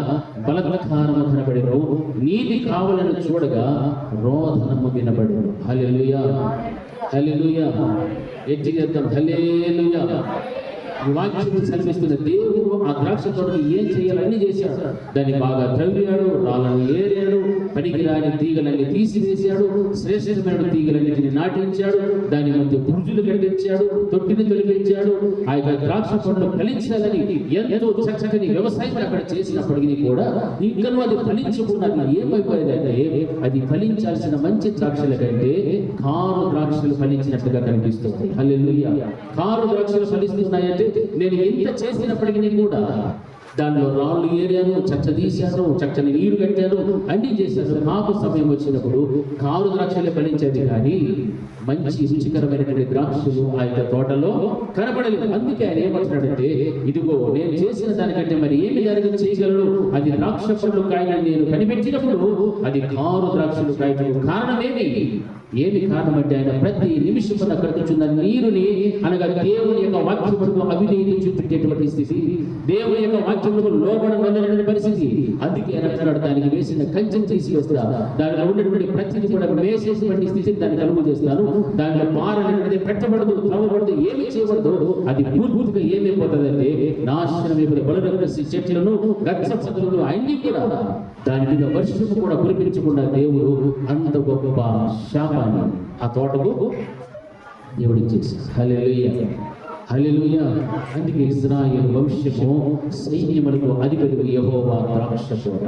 బలత్కారము కనబడెను, నీతి కావాలని చూడగా రోదనము వినబడెను. హల్లెలూయా. హల్లెలూయా. ఎత్తి చేద్దాం. హల్లెలూయా. ఈ వాక్యం చదివిస్తున్న దేవుడు ఆ ద్రాక్ష తోటను ఏం చేయాలని చేశాడు. దాన్ని బాగా త్రవ్వాడు, రాళ్ళను ఏరాడు, పనికిరాని తీగలన్నీ తీసివేశాడు, శ్రేష్టమైన తీగలన్నిటిని నాటించాడు, దాని మధ్య బుర్జులు కట్టించాడు, తొట్టిని తొలగించాడు. ఆ యొక్క ద్రాక్ష పండ్లు ఫలించాలని ఎంతో చక్కని వ్యవసాయం అక్కడ చేసినప్పటికీ కూడా ఇంకా అది ఫలించకుండా ఏమైపోయేదంటే అది ఫలించాల్సిన మంచి ద్రాక్షల కంటే కారు ద్రాక్షలు ఫలించినట్టుగా కనిపిస్తుంది. హల్లెలూయా. కారు ద్రాక్షలు ఫలిస్తున్నాయంటే నేను ఎంత చేసినప్పటికీ కూడా దానిలో రాళ్ళు ఏరాను, చచ్చ తీశాను, చక్కని నీరు కట్టాను, అన్ని చేశాను. నాకు సమయం వచ్చినప్పుడు కారు ద్రాక్షలే ఫలించేది కానీ మంచి రుచికరమైనటువంటి ద్రాక్షలు ఆ యొక్క తోటలో కనపడలేదు. అందుకే ఆయన ఏమంటున్నాడంటే, ఇదిగో నేను చేసిన దానికంటే మరి ఏమి దానిని చేయగలడు? అది ద్రాక్ష పండ్లు కాయని నేను కనిపెట్టినప్పుడు అది కారు ద్రాక్షలు కాయటం కారణమేమి? ఏమి కారణం అంటే ఆయన ప్రతి నిమిషం అక్కడ కూర్చున్న నీరుని అనగా దేవుని యొక్క వాక్యములకు అవినీతి చూపించేటువంటి స్థితి, దేవుని యొక్క వాక్యములకు లోబడవలనటువంటి పరిస్థితి. అందుకే ఆయన అంటున్నాడు, దానికి వేసిన కంచెను తీసివేస్తా, దానిలో ఉన్నటువంటి ప్రతిని కూడా వేసేటువంటి స్థితిని దాన్ని కలుగు చేస్తాను. దానిలో పారనేది పెట్టబడదు, త్రవ్వబడదు, ఏమి చేయబడదు. అది పూర్తిగా ఏమైపోతుందంటే నాశనం అయిపోతుంది. బలురకసి చెట్లను, గచ్చ పదులను అన్ని కూడా దాని మీద వర్షము కూడా కురిపించకుండా దేవుడు అంత గొప్ప శాపాన్ని ఆ తోటకు దేవుడు ఇచ్చేసాడు. హల్లెలూయా, హల్లెలూయా. అందుకే ఇశ్రాయేలు వంశము సైన్యములకు అధిపతి యెహోవా ద్రాక్ష తోట.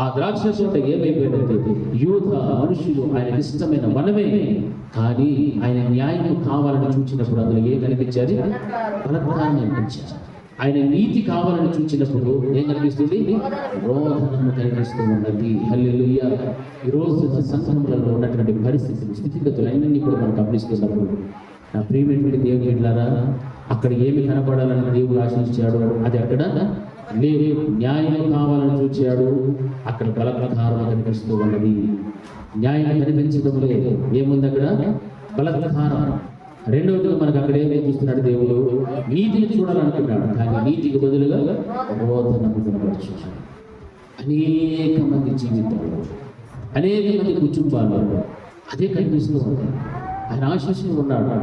ఆ ద్రాక్ష తోట ఏమైపోయిందంటే యూద మనుషులు ఆయనకి ఇష్టమైన వనమే, కానీ ఆయన న్యాయం కావాలని చూచినప్పుడు అందులో ఏం కనిపించారు? బలత్కారం కనిపించారు. ఆయన నీతి కావాలని చూచినప్పుడు ఏం కనిపిస్తుంది? రోధనము కనిపిస్తూ ఉన్నది. హల్లెలూయా. ఈరోజు సంఘములలో ఉన్నటువంటి పరిస్థితులు, స్థితిగతులు అన్నీ కూడా మనం గమనిస్తున్నప్పుడు నా ప్రియమైనటువంటి దేవుని బిడ్డలారా, అక్కడ ఏమి కనపడాలని దేవుడు ఆశించాడు అది అక్కడ లేదు. న్యాయం కావాలని చూచాడు, అక్కడ బలత్కారం కనిపిస్తూ ఉన్నది. న్యాయం కనిపించడం లేదు, ఏముంది అక్కడ? బలత్కారం. రెండవది మనకు అక్కడ ఏమి చూస్తున్నాడు? దేవుడు నీతిని చూడాలనుకున్నాడు, కానీ నీతికి బదులుగా రోధనము కనపరుచున్నాడు. అనేక మంది జీవితాలు, అనేక మంది కుటుంబాలు అదే కనిపిస్తూ ఉంది. ఆయన ఆశిస్తూ ఉన్నాడు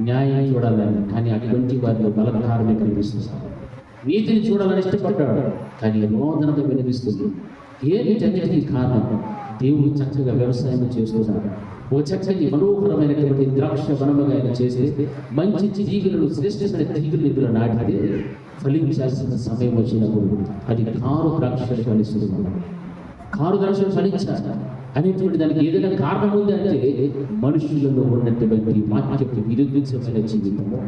న్యాయం చూడాలని, కానీ అటువంటి వారిలో బలత్కారమే కనిపిస్తున్నారు. నీతిని చూడాలని ఇష్టపడ్డాడు, కానీ రోధనతో కనిపిస్తుంది. ఏమిటన్నిటికీ కారణం? దేవుడు చక్కగా వ్యవసాయం చేస్తున్నాడు. ఓ చక్కని మనోహరమైనటువంటి ద్రాక్ష వనముగా ఆయన చేసి మంచి తీగలను, శ్రేష్టమైన తీగలు ఇందులో నాటితే ఫలించాల్సిన సమయం వచ్చినప్పుడు అది కారు ద్రాక్షలు ఫలిస్తున్నాడు. కారు ద్రాక్షలు ఫలించాలి అనేటువంటి దానికి ఏదైనా కారణం ఉంది అంటే మనుషులలో ఉన్నటువంటి వాక్యపు విరుద్ధమైన జీవితము,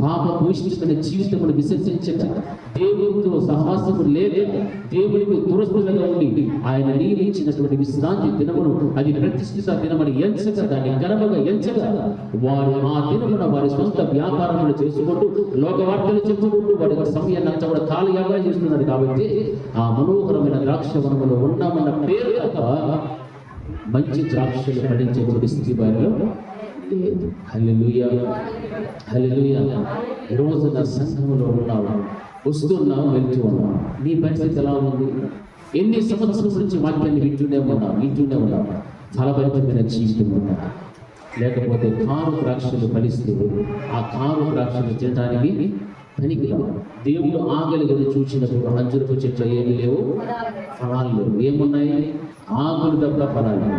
పాప భూషితమైన జీవితమును విసర్జించక, దేవునితో సహవాసము లేదు, దేవునికి దురస్తులుగా ఉండి ఆయన నియమించినటువంటి విశ్రాంతి దినమును అది ప్రతిష్ఠిత దినమని ఎంచక, దాన్ని గర్వగా ఎంచక వారు ఆ దినమున వారి సొంత వ్యాపారములు చేసుకుంటూ లోక వార్తలు చెప్పుకుంటూ వారి సమయాన్ని అంతా కూడా కాలయాగా చేస్తున్నారు. కాబట్టి ఆ మనోహరమైన ద్రాక్ష వనములో ఉన్నామన్న పేరు తప్ప మంచి ద్రాక్షలు పండించేటువంటి స్థితి వారిలో లేదు. హల్లెలూయా, హల్లెలూయా. ఈరోజు నా సంఘంలో ఉన్నావు, వస్తున్నావు, వెళ్తూ ఉన్నావు. నీ పరిస్థితి ఎలా ఉంది? ఎన్ని సంవత్సరాల నుంచి వాక్యాన్ని వింటూనే ఉన్నావు. ఫలభరితమైన జీవితం ఉన్నా, లేకపోతే కారు ద్రాక్షలు ఫలిస్తే ఆ కారు ద్రాక్షలు తినడానికి పనికిరావు. దేవుడు ఆగలిగని చూసినప్పుడు అంజూరపు చెట్లు ఏమి లేవు, ఫలాలు లేవు. ఏమున్నాయి? ఆకులు తప్ప ఫలాలు.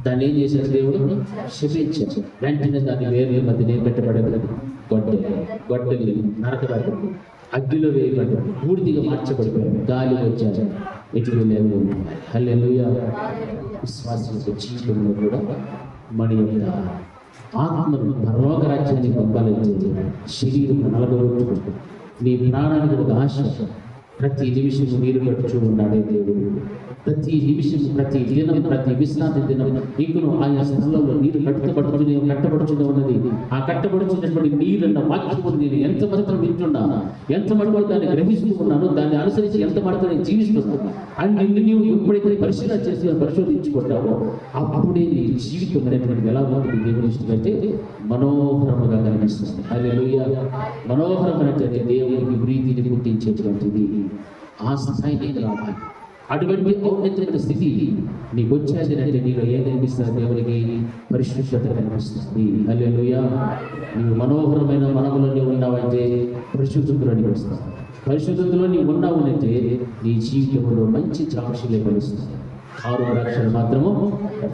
దాన్ని ఏం చేశాడు? దేవుడు శపించాడు. వెంటనే దాన్ని వేరే మధ్యనే పెట్టబడేది గొడ్డలి నరకబడ్డ, అగ్నిలో వేయబడ్డాడు, పూర్తిగా మార్చబడిపోయాడు, గాలి వచ్చాడు, ఎటు లేవు. హల్లెలూయా. విశ్వాసంతో జీవితంలో కూడా మన యొక్క ఆత్మను పరలోక రాజ్యాన్ని పంపాలంటే శరీరం నలగొట్టుకుంటుంది. నీ ప్రాణానికి ఒక ఆశ. ప్రతి నిమిషము నీరు కట్టుచూ ఉన్నాడే దేవుడు. ప్రతి నిమిషం, ప్రతి దినం, ప్రతి విశ్రాంతి దినం ఇంకను ఆయా స్థలంలో నీరు కట్టబడుతూనే ఉన్నది. ఆ కట్టబడుతున్నటువంటి నీరన్న వాక్యము నేను ఎంత మాత్రం వింటున్నా, ఎంత మటుకు దాన్ని గ్రహిస్తూ ఉన్నాను, దాన్ని అనుసరించి ఎంత మటుకు నేను జీవిస్తున్నాను అని నీవు ఎప్పుడైతే పరిశోధించుకుంటావో అప్పుడే నీ జీవితం అనేటువంటిది ఎలా ఉంటుంది? దేవుని ఇష్టం అయితే మనోహరముగా కనిపిస్తుంది. హల్లెలూయా. మనోహరమైనటువంటి దేవునికి ప్రీతిని పుట్టించేటువంటిది ఆ స్థాయికి రావాలి. అటువంటి ఔన్నతమైన స్థితి నీకు వచ్చేది అంటే నీలో ఏం కనిపిస్తుంది? దేవునికి పరిశుద్ధత కనిపిస్తుంది. హల్లెలూయా. నీవు మనోహరమైన మనములో నీవు ఉన్నావంటే పరిశుద్ధతలో నీవు వస్తావు. పరిశుద్ధతలో నీవు ఉన్నావు అంటే నీ జీవితంలో మంచి ద్రాక్షలే కలుస్తాయి. ఆరు ద్రాక్షలు మాత్రము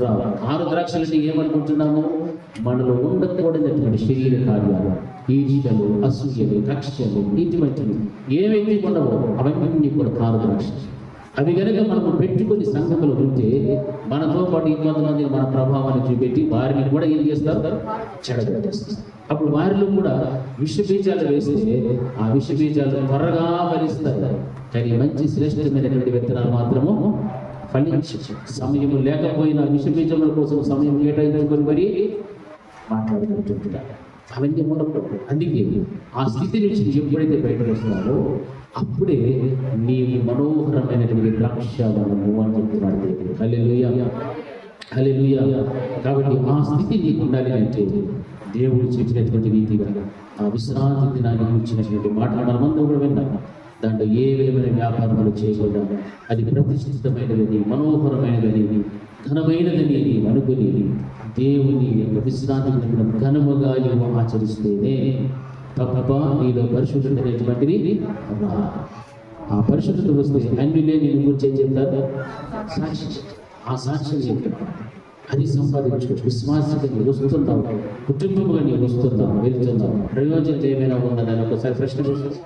రావు. ఆరు ద్రాక్షలు అంటే ఏమనుకుంటున్నాము? మనలో ఉండకూడనటువంటి శరీర కార్యాలు, ఈర్ష్యలు, అసూయలు, కక్షలు, ఇటువంటివి ఏవైతే ఉండవో అవన్నీ కూడా ఆరు ద్రాక్షలు. అవి కనుక మనము పెట్టుకుని సంఘములు ఉంటే మనతో పాటు ఇంకొంతమంది మన ప్రభావాన్ని చూపెట్టి వారిని కూడా ఏం చేస్తారు? చెడగొట్టేస్తారు. అప్పుడు వారిలో కూడా విష బీజాలు వేస్తే ఆ విష బీజాలు త్వరగా ఫలిస్తారు. కానీ మంచి శ్రేష్టమైనటువంటి విత్తనాలు మాత్రము ఫలించు. సమయం లేకపోయినా విష బీజముల కోసం సమయం కేటాయించుకొని మరి మాట్లాడుకుంటుంటారు. అవన్నీ ఉండకూడదు. అందుకే ఆ స్థితి నుంచి ఎప్పుడైతే బయటకు వస్తున్నారో అప్పుడే నీ మనోహరమైనటువంటి ద్రాక్షావనము అని చెప్తున్నాడు దేవుడు. హల్లెలూయా, హల్లెలూయా. కాబట్టి ఆ స్థితి నీకు ఉండాలి అంటే దేవుడు చెప్పినటువంటి రీతిగా ఆ విశ్రాంతి దినాన్ని గురించినటువంటి మాటలు మనమందరం కూడా విన్నాం. దాంట్లో ఏ విధమైన వ్యాపారాలు చేయకుండా అది ప్రతిష్ఠితమైనదని, మనోహరమైనదని, ఘనమైనదని అనుకుని దేవుని యొక్క విశ్రాంతి దినం ఘనముగా నీవు ఆచరిస్తేనే తప్ప నీలో పరిశుద్ధత అనేటువంటిది ఆ పరిశుద్ధత వస్తే అన్యులే నేను గురించి ఏం చెప్తారు? సాక్షి. ఆ సాక్ష్యం చెప్తారు. అది సంపాదించు. విశ్వాసంగా వస్తున్నావు, కుటుంబంగా నీవు వస్తున్నావు, వెళ్తున్నావు, ప్రయోజనం ఏమైనా ఉన్నదని ఒకసారి ప్రశ్న చేస్తావు.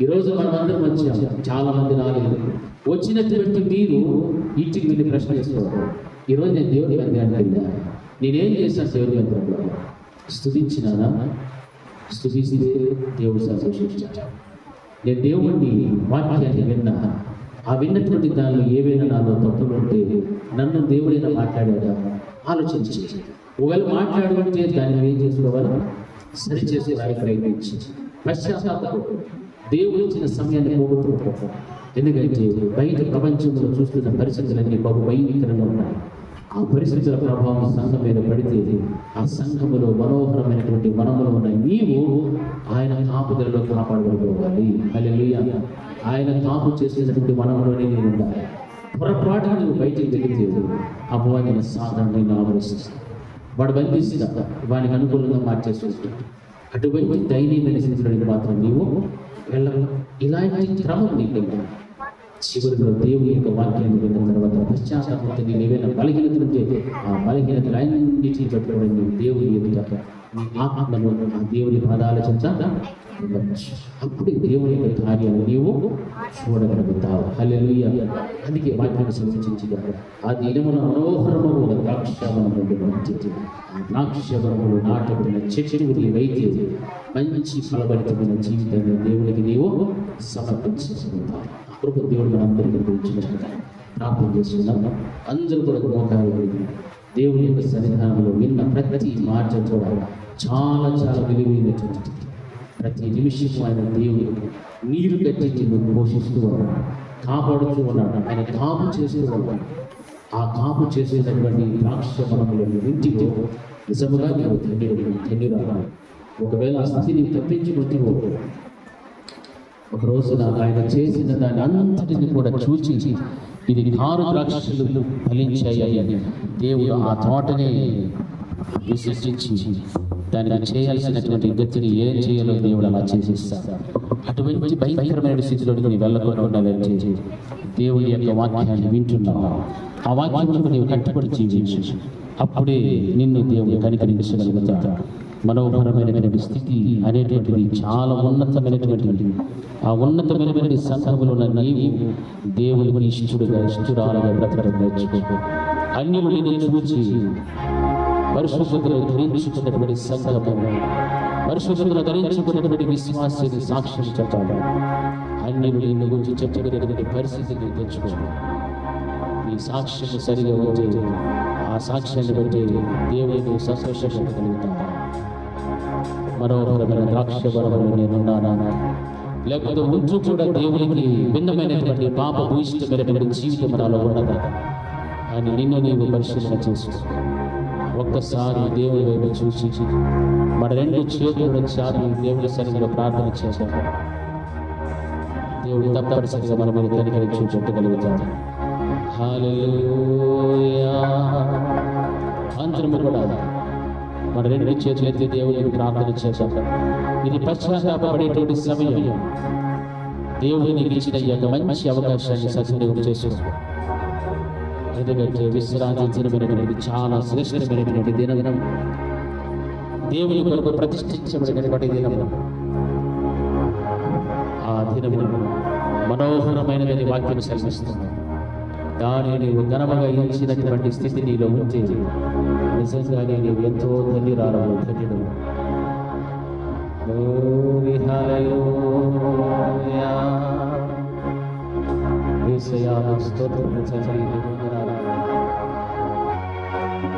ఈరోజు మనం అందరం వచ్చాము, చాలా మంది రాలేదు. వచ్చినటువంటి మీరు ఇంటికి వెళ్ళి ప్రశ్న చేసుకోవాలి. ఈరోజు నేను దేవుడి మందిరానికి వెళ్ళా, నేనేం చేశాను? దేవుడి మందిరంలో స్తుతించినానా? స్తుతిస్తే దేవుడు సంతోషించాడు. నేను దేవుడిని వాక్యాన్ని విన్నా, ఆ విన్నటువంటి దానిలో ఏవైనా నాలో తప్పులు ఉంటే నన్ను దేవుడైనా మాట్లాడాడా ఆలోచించి, ఒకవేళ మాట్లాడుకుంటే దాన్ని ఏం చేసుకోవాలి? సరి చేసి ప్రయత్నించి పశ్చాత్తాపం దేవుడు ఇచ్చిన సమయాన్ని పోగొట్టుకోవాలి. ఎందుకంటే బయట ప్రపంచంలో చూస్తున్న పరిస్థితులన్నీ బహు భయంకరంగా ఉన్నాయి. ఆ పరిస్థితుల ప్రభావం సంఘం మీద పడితే ఆ సంఘములో మనోహరమైనటువంటి మనములో ఉన్న నీవు ఆయన కాపుదలలో కాపాడబడుకోవాలి. హల్లెలూయా. ఆయన కాపు చేసేటటువంటి మనములోనే నేను ఉండాలి. పొరపాటు నువ్వు బయటికి వెళితే అపవాదిన సాధన నేను ఆవరిస్తాను. వాడు బంధిస్తా, వానికి అనుకూలంగా మార్చేస్తుంటాడు. అటువంటి దైనీయమైన స్థితిలోకి మాత్రం నీవు వెళ్ళవు. ఇలాంటి క్రమం నీకు చివరిలో దేవుని యొక్క వాక్యాన్ని విన్న తర్వాత పశ్చాత్తాపంతో నేను ఏవైనా బలహీనతలు ఉంటే ఆ బలహీనతలు అన్నిటినీ పెట్టుకోవడం దేవుని ఎదుట నీ ఆత్మను ఆ దేవుని పాదాల చెంత అప్పుడు దేవుని యొక్క కార్యాలు నీవు చూడగలుగుతావు. హల్లెలూయా. అందుకే వాక్యాన్ని సంరక్షించగా ఆ దినమున మనోహరము ద్రాక్షవనము ఆ ద్రాక్షవనములు నాటబడిన చెట్టుని వైద్య మంచి ఫలభరితమైన జీవితాన్ని దేవునికి నీవు సమర్పించుకుంటావు. కృప దేవుడు మనందరికీ గురించినట్టుగా ప్రార్థన చేస్తున్నాం. అందరూ కూడా మోకాలు దేవుని యొక్క సన్నిధానంలో విన్న ప్రతి మాట కూడా చాలా చాలా విలువైనటువంటి ప్రతి నిమిషం ఆయన దేవుడు నీరు కట్టి నువ్వు పోషిస్తూ ఉన్నాడు, కాపాడుతూ ఉన్నాడు. ఆయన కాపు చేస్తూ ఉన్నాడు. ఆ కాపు చేసేటటువంటి ద్రాక్ష వనములో ఇంటిలో నిజముగా నీవు ధన్యురాలు. ఒకవేళ ఆ స్థితిని తప్పించుకుంటూ ఒక రోజున ఆయన చేసిన దాన్ని అంతటిని కూడా చూచి ఇది 6 ద్రాక్షలు ఫలించాయి అని దేవుడు ఆ తోటనే విసర్జించి దానికి చేయాల్సినటువంటి గతిని ఏం చేయాలో దేవుడు అలా చేసేస్తాడు. అటువంటి భయంకరమైన స్థితిలోకి నీవు వెళ్ళకుండా దేవుని యొక్క వాక్యాన్ని వింటున్నావు. ఆ వాక్యములకు నీవు కట్టుబడి జీవించు. అప్పుడే నిన్ను దేవుడు కనికరించగలుగుతాడు. మనోహరమైనటువంటి స్థితి అనేటువంటిది చాలా ఉన్నతమైనటువంటిది. ఆ ఉన్నతమైనటువంటి సంఘములో ఉన్న నీవు దేవునికి ఇష్టరాలుగా బ్రతకడం నేర్చుకో. అన్యులు నిన్ను చూచి పరిశుద్ధతను ధరించుకున్నటువంటి సంఘము, పరిశుద్ధతను ధరించుకున్నటువంటి విశ్వాసాన్ని సాక్ష్యం చెప్పాలి. అన్యులు నిన్ను గురించి చెప్పగలిగినటువంటి పరిస్థితిని తెచ్చుకో. ఈ సాక్ష్యం సరిగా ఉంటే ఆ సాక్ష్యాన్ని బట్టి దేవుడిని సంతోషపెట్టగలుగుతాను. మనోహరమైన ద్రాక్ష వనములో నేనున్నానా, లేకపోతే ఉంచు కూడా దేవునికి భిన్నమైనటువంటి పాప భూయిష్టమైనటువంటి జీవితం నాలో ఉన్నదా అని నిన్ను నీవు పరిశీలన చేసుకో. ఒక్కసారి దేవుని వైపు చూసి మన 2 చేతులను చాపి దేవుని సన్నిధిలో ప్రార్థన చేశాడు. దేవుడు తప్పనిసరిగా మన మీద కనికరించి పెట్టగలుగుతాడు. హల్లెలూయా. అందరము కూడా మన రెండు చేతులు ఎత్తి దేవునికి ప్రార్థన చేద్దాం. ఇది పశ్చాత్తాపపడేటువంటి సమయం. దేవుడు నీకు ఇచ్చిన ఈ యొక్క మంచి అవకాశాన్ని సద్వినియోగం చేసుకో. ఎందుకంటే విశ్రాంతి దినమైనటువంటి చాలా శ్రేష్టమైనటువంటి దినం, దేవుని కొరకు ప్రతిష్ఠించబడినటువంటి దినము. ఆ దినము మనోహరమైనదని వాక్యం సెలవిస్తుంది. దానిని నీవు ఘనముగా ఇచ్చినటువంటి స్థితి నీలో ఉంటే నిజంగానే నీవు ఎంతో ధన్యురాలవు, ధన్యుడు. హల్లెలూయా. యేసయ్యా స్తోత్రం తండ్రి,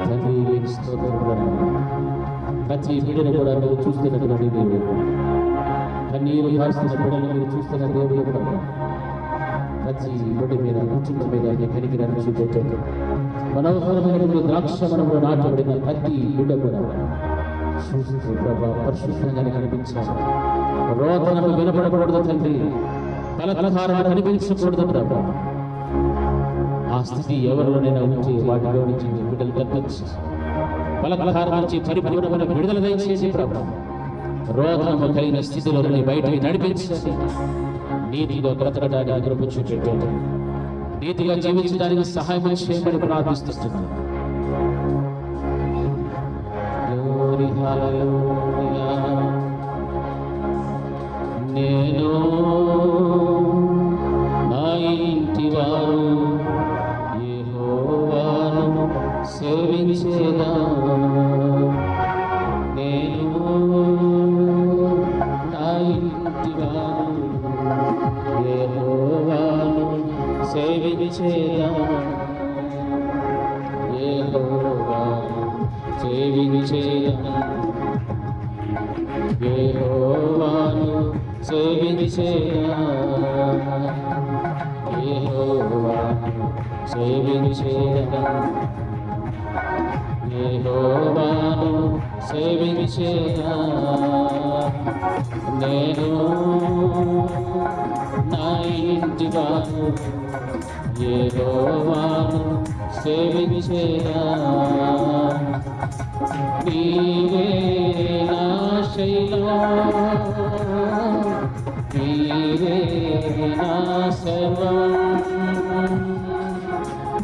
తండ్రి నీకు స్తోత్రం. ప్రతి బిడ్డను కూడా మీరు చూస్తున్నటువంటి దేవుడు, కన్నీరు కాస్తున్న బిడ్డలు మీరు చూస్తున్న దేవుడు కూడా ప్రతి బిడ్డ మీద, కుటుంబం మీద కనికిరాన్ని చూపెట్టాడు. మనోహరమైనటువంటి ద్రాక్ష మనము నాటబడిన ప్రతి బిడ్డ కూడా చూస్తూ ప్రభా పరిశుద్ధంగానే కనిపించాలి. రోదనము వినపడకూడదు తండ్రి, బలత్కారం కనిపించకూడదు ప్రభా. ఆ స్థితి ఎవరిలోనైనా ఉంటే వాటిలో నుంచి బిడ్డలు తప్పించి బలత్కారం నుంచి పరిపూర్ణమైన విడుదల దయచేసి ప్రభా. రోదనము కలిగిన స్థితిలో బయటకి నడిపించి నీతిగా బ్రతకడానికి కృప చూపెట్టాడు. నీతిగా జీవించడానికి సహాయం చేయమని ప్రార్థిస్తున్నాను. నేను నా ఇంటి వారు యెహోవాను సేవించేదా. నేను నా ఇంటి వారు యెహోవాను సేవించేదా. యెహోవాను సేవించేదా. యెహోవాను సేవించేదా. యెహోవాను సేవించేదా. యెహోవాను సేవించేదా. నేను నా ఇంటి వారు యెహోవాను సేవించేదా. నీవే నా శైలం, నీవే నా సర్వం,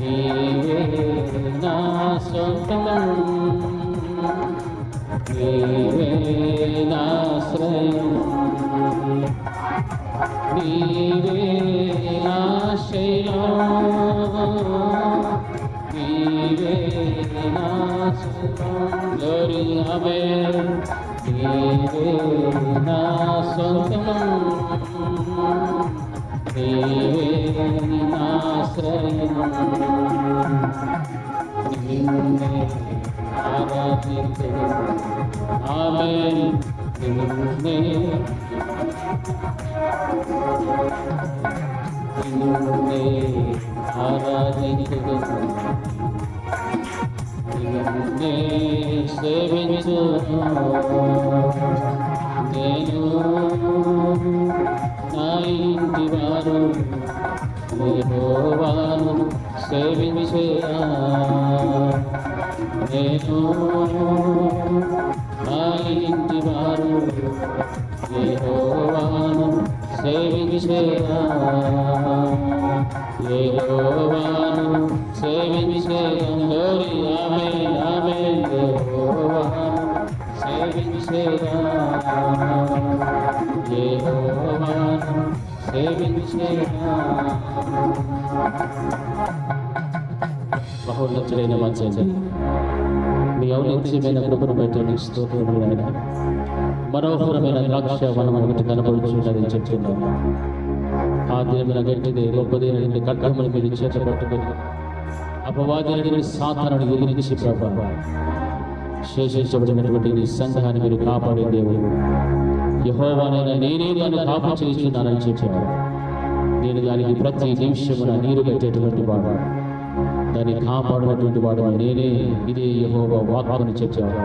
నీవే నా సొంతం, నీవే నా ఆశ్రయం, నీవే నా శైలం, నీవే నా glory, amen. నీవే నా సొంతం, నీవే నా ఆశ్రయం, నిన్నే ఆరాధించెదను. ఆమేన్. నిన్నే ఆరాధించెదను. నిన్నే సేవించును. నేను నా ఇంటి వారు యెహోవాను సేవించేదా. నేను నా ఇంటి వారు యెహోవాను సేవించేదా. యెహోవాను సేవించేదా. glory, amen, amen. యెహోవాను సేవించేదా. యెహోవాను సేవించేదా. బహుళమైన మంచి మీ ఔన్నత్యమైన కృపను బట్టి నీకు స్తోత్రములు నాయన. మనోహరమైన ద్రాక్ష వనం ఒకటి కనబడుచున్నదని చెప్తున్నాను. ఆ దినమున గట్టిదే గొప్పదైన ఖడ్గములు మీరు చేత పట్టుకొని అపవాదిని సాతానుని ఎదిరించి ప్రభా శేషించబడినటువంటి నీ సంఘాన్ని మీరు కాపాడే దేవుడు యెహోవానైనా నేనే దాన్ని కాపు చేస్తున్నానని చెప్పాడు. నేను దానికి ప్రతి నిమిషమున నీరు కట్టేటువంటి వాడు, దాన్ని కాపాడినటువంటి వాడు నేనే. ఇదే యెహోవా వాక్కుని చెప్పాడు.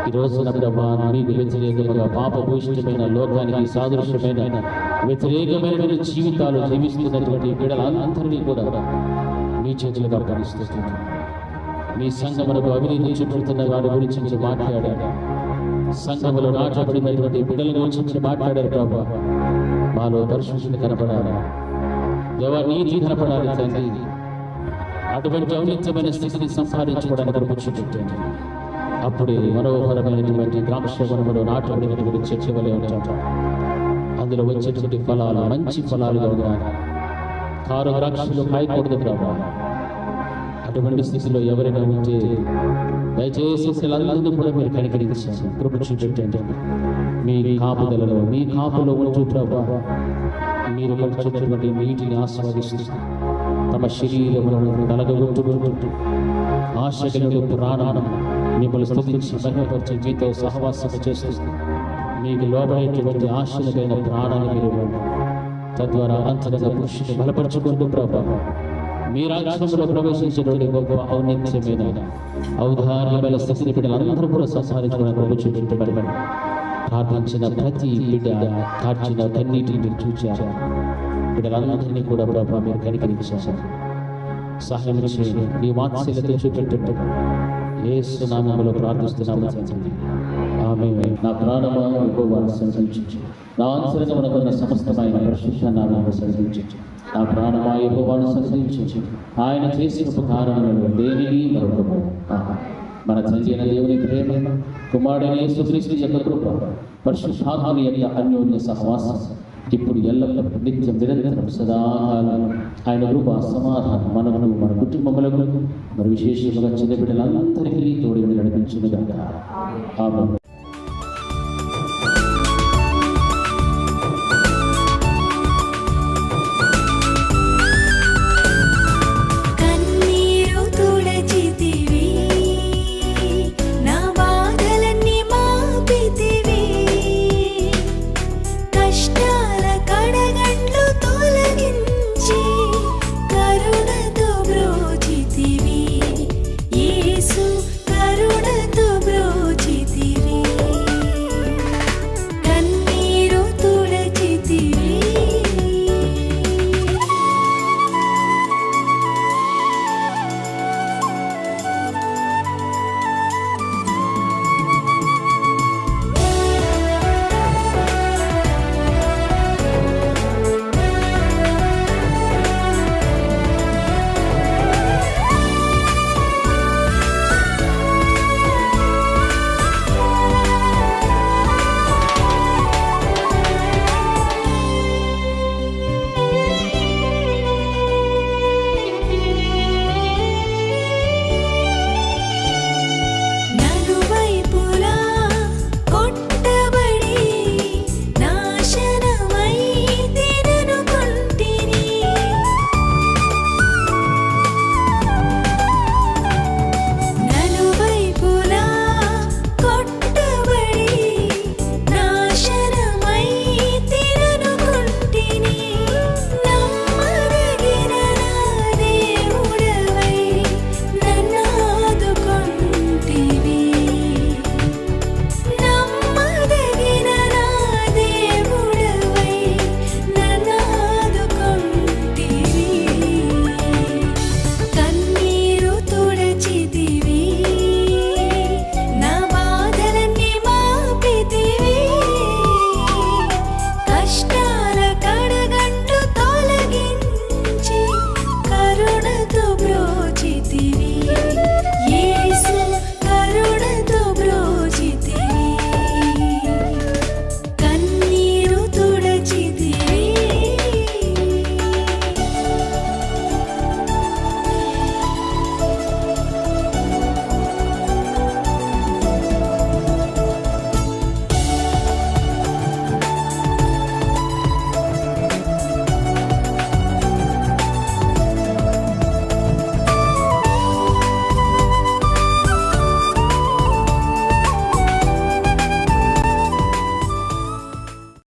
ఈ రోజున ప్రభా నీకు వ్యతిరేకంగా పాపభూషితమైన లోకానికి సాదృశ్యమైన వ్యతిరేకమైన జీవితాలు జీవిస్తున్నటువంటి బిడ్డలందరినీ కూడా మీ చేతులుగా పరిస్థితున్నాను. మీ సంఘమునకు అవినీతి చుట్టుతున్న వారి గురించి మీరు మాట్లాడారు. సంఘములో నాటబడినటువంటి బిడ్డల గురించి మీరు మాట్లాడారు ప్రభా. మాలో పరిశుద్ధత కనపడాలి, దేవా నీతి కనపడాలి తండ్రి. అటువంటి ఔన్నత్యమైన స్థితిని సంపాదించుకోవడానికి కూర్చోబెట్టండి. అప్పుడే మనోహరమైనటువంటి ద్రాక్షవనములో నాటబడినటువంటి చెట్ల వలె ఉంటాం. అందులో వచ్చేటువంటి ఫలాలు మంచి ఫలాలుగా ఉండాలి. కారు ద్రాక్షలు కాయకూడదు ప్రభా. అటువంటి స్థితిలో ఎవరైనా ఉంటే దయచేసి అందరినీ కూడా మీరు కనికరించారు, కృప చూపెట్టండి. మీ కాపుదలలో మీ కాపులో ఉంటూ ప్రభా మీరు కలిసినటువంటి నీటిని ఆస్వాదిస్తూ తమ శరీరములను నలగొట్టుకుంటూ ఆశ కలిగిన ప్రాణాలను మిమ్మల్ని స్తుతించి మహిమపరిచి మీతో సహవాసం చేస్తూ మీకు లోబడేటువంటి ఆశలైన ప్రాణాలు మీరు తద్వారా అంతరంగ పురుషుని బలపరచుకుంటూ ప్రభా మీ రాజ్యంలో ప్రవేశించినటువంటి గొప్ప ఔన్నత్యమైన ఔదార్యమైన స్థితిని బిడ్డలందరూ కూడా సంసారించుకున్న గొప్ప చూపెట్టబడి ప్రార్థించిన ప్రతి బిడ్డ కార్చిన కన్నీటిని మీరు చూచారు. బిడ్డలందరినీ కూడా ప్రభా మీరు కనికరించారు. సహాయం చేయండి, మీ వాత్సల్యత చూపెట్టు. యేసు నామములో ప్రార్థిస్తున్నాము తండ్రి, ఆమేన్. నా ప్రాణమా యెహోవాను స్తుతించు, నా అంతరంగమున సమస్తమైన పరిశుద్ధ నామమును స్తుతించు. నా ప్రాణమా యెహోవాను స్తుతించు, ఆయన చేసిన ఉపకారములను దేనిని మరొకము. మన తండ్రి అయిన దేవుని ప్రేమ, కుమారుడైన యేసుక్రీస్తు యొక్క కృప, పరిశుద్ధాత్మ యొక్క అన్యోన్య సహవాసం ఇప్పుడు ఎల్లప్పుడూ నిత్యం నిరంతరం సదాకాలం ఆయన కృప సమాధానం మనకు మన కుటుంబములకు మరి విశేషంగా చిన్న బిడ్డలందరికీ తోడు నడిపించును గాక. ఆమేన్.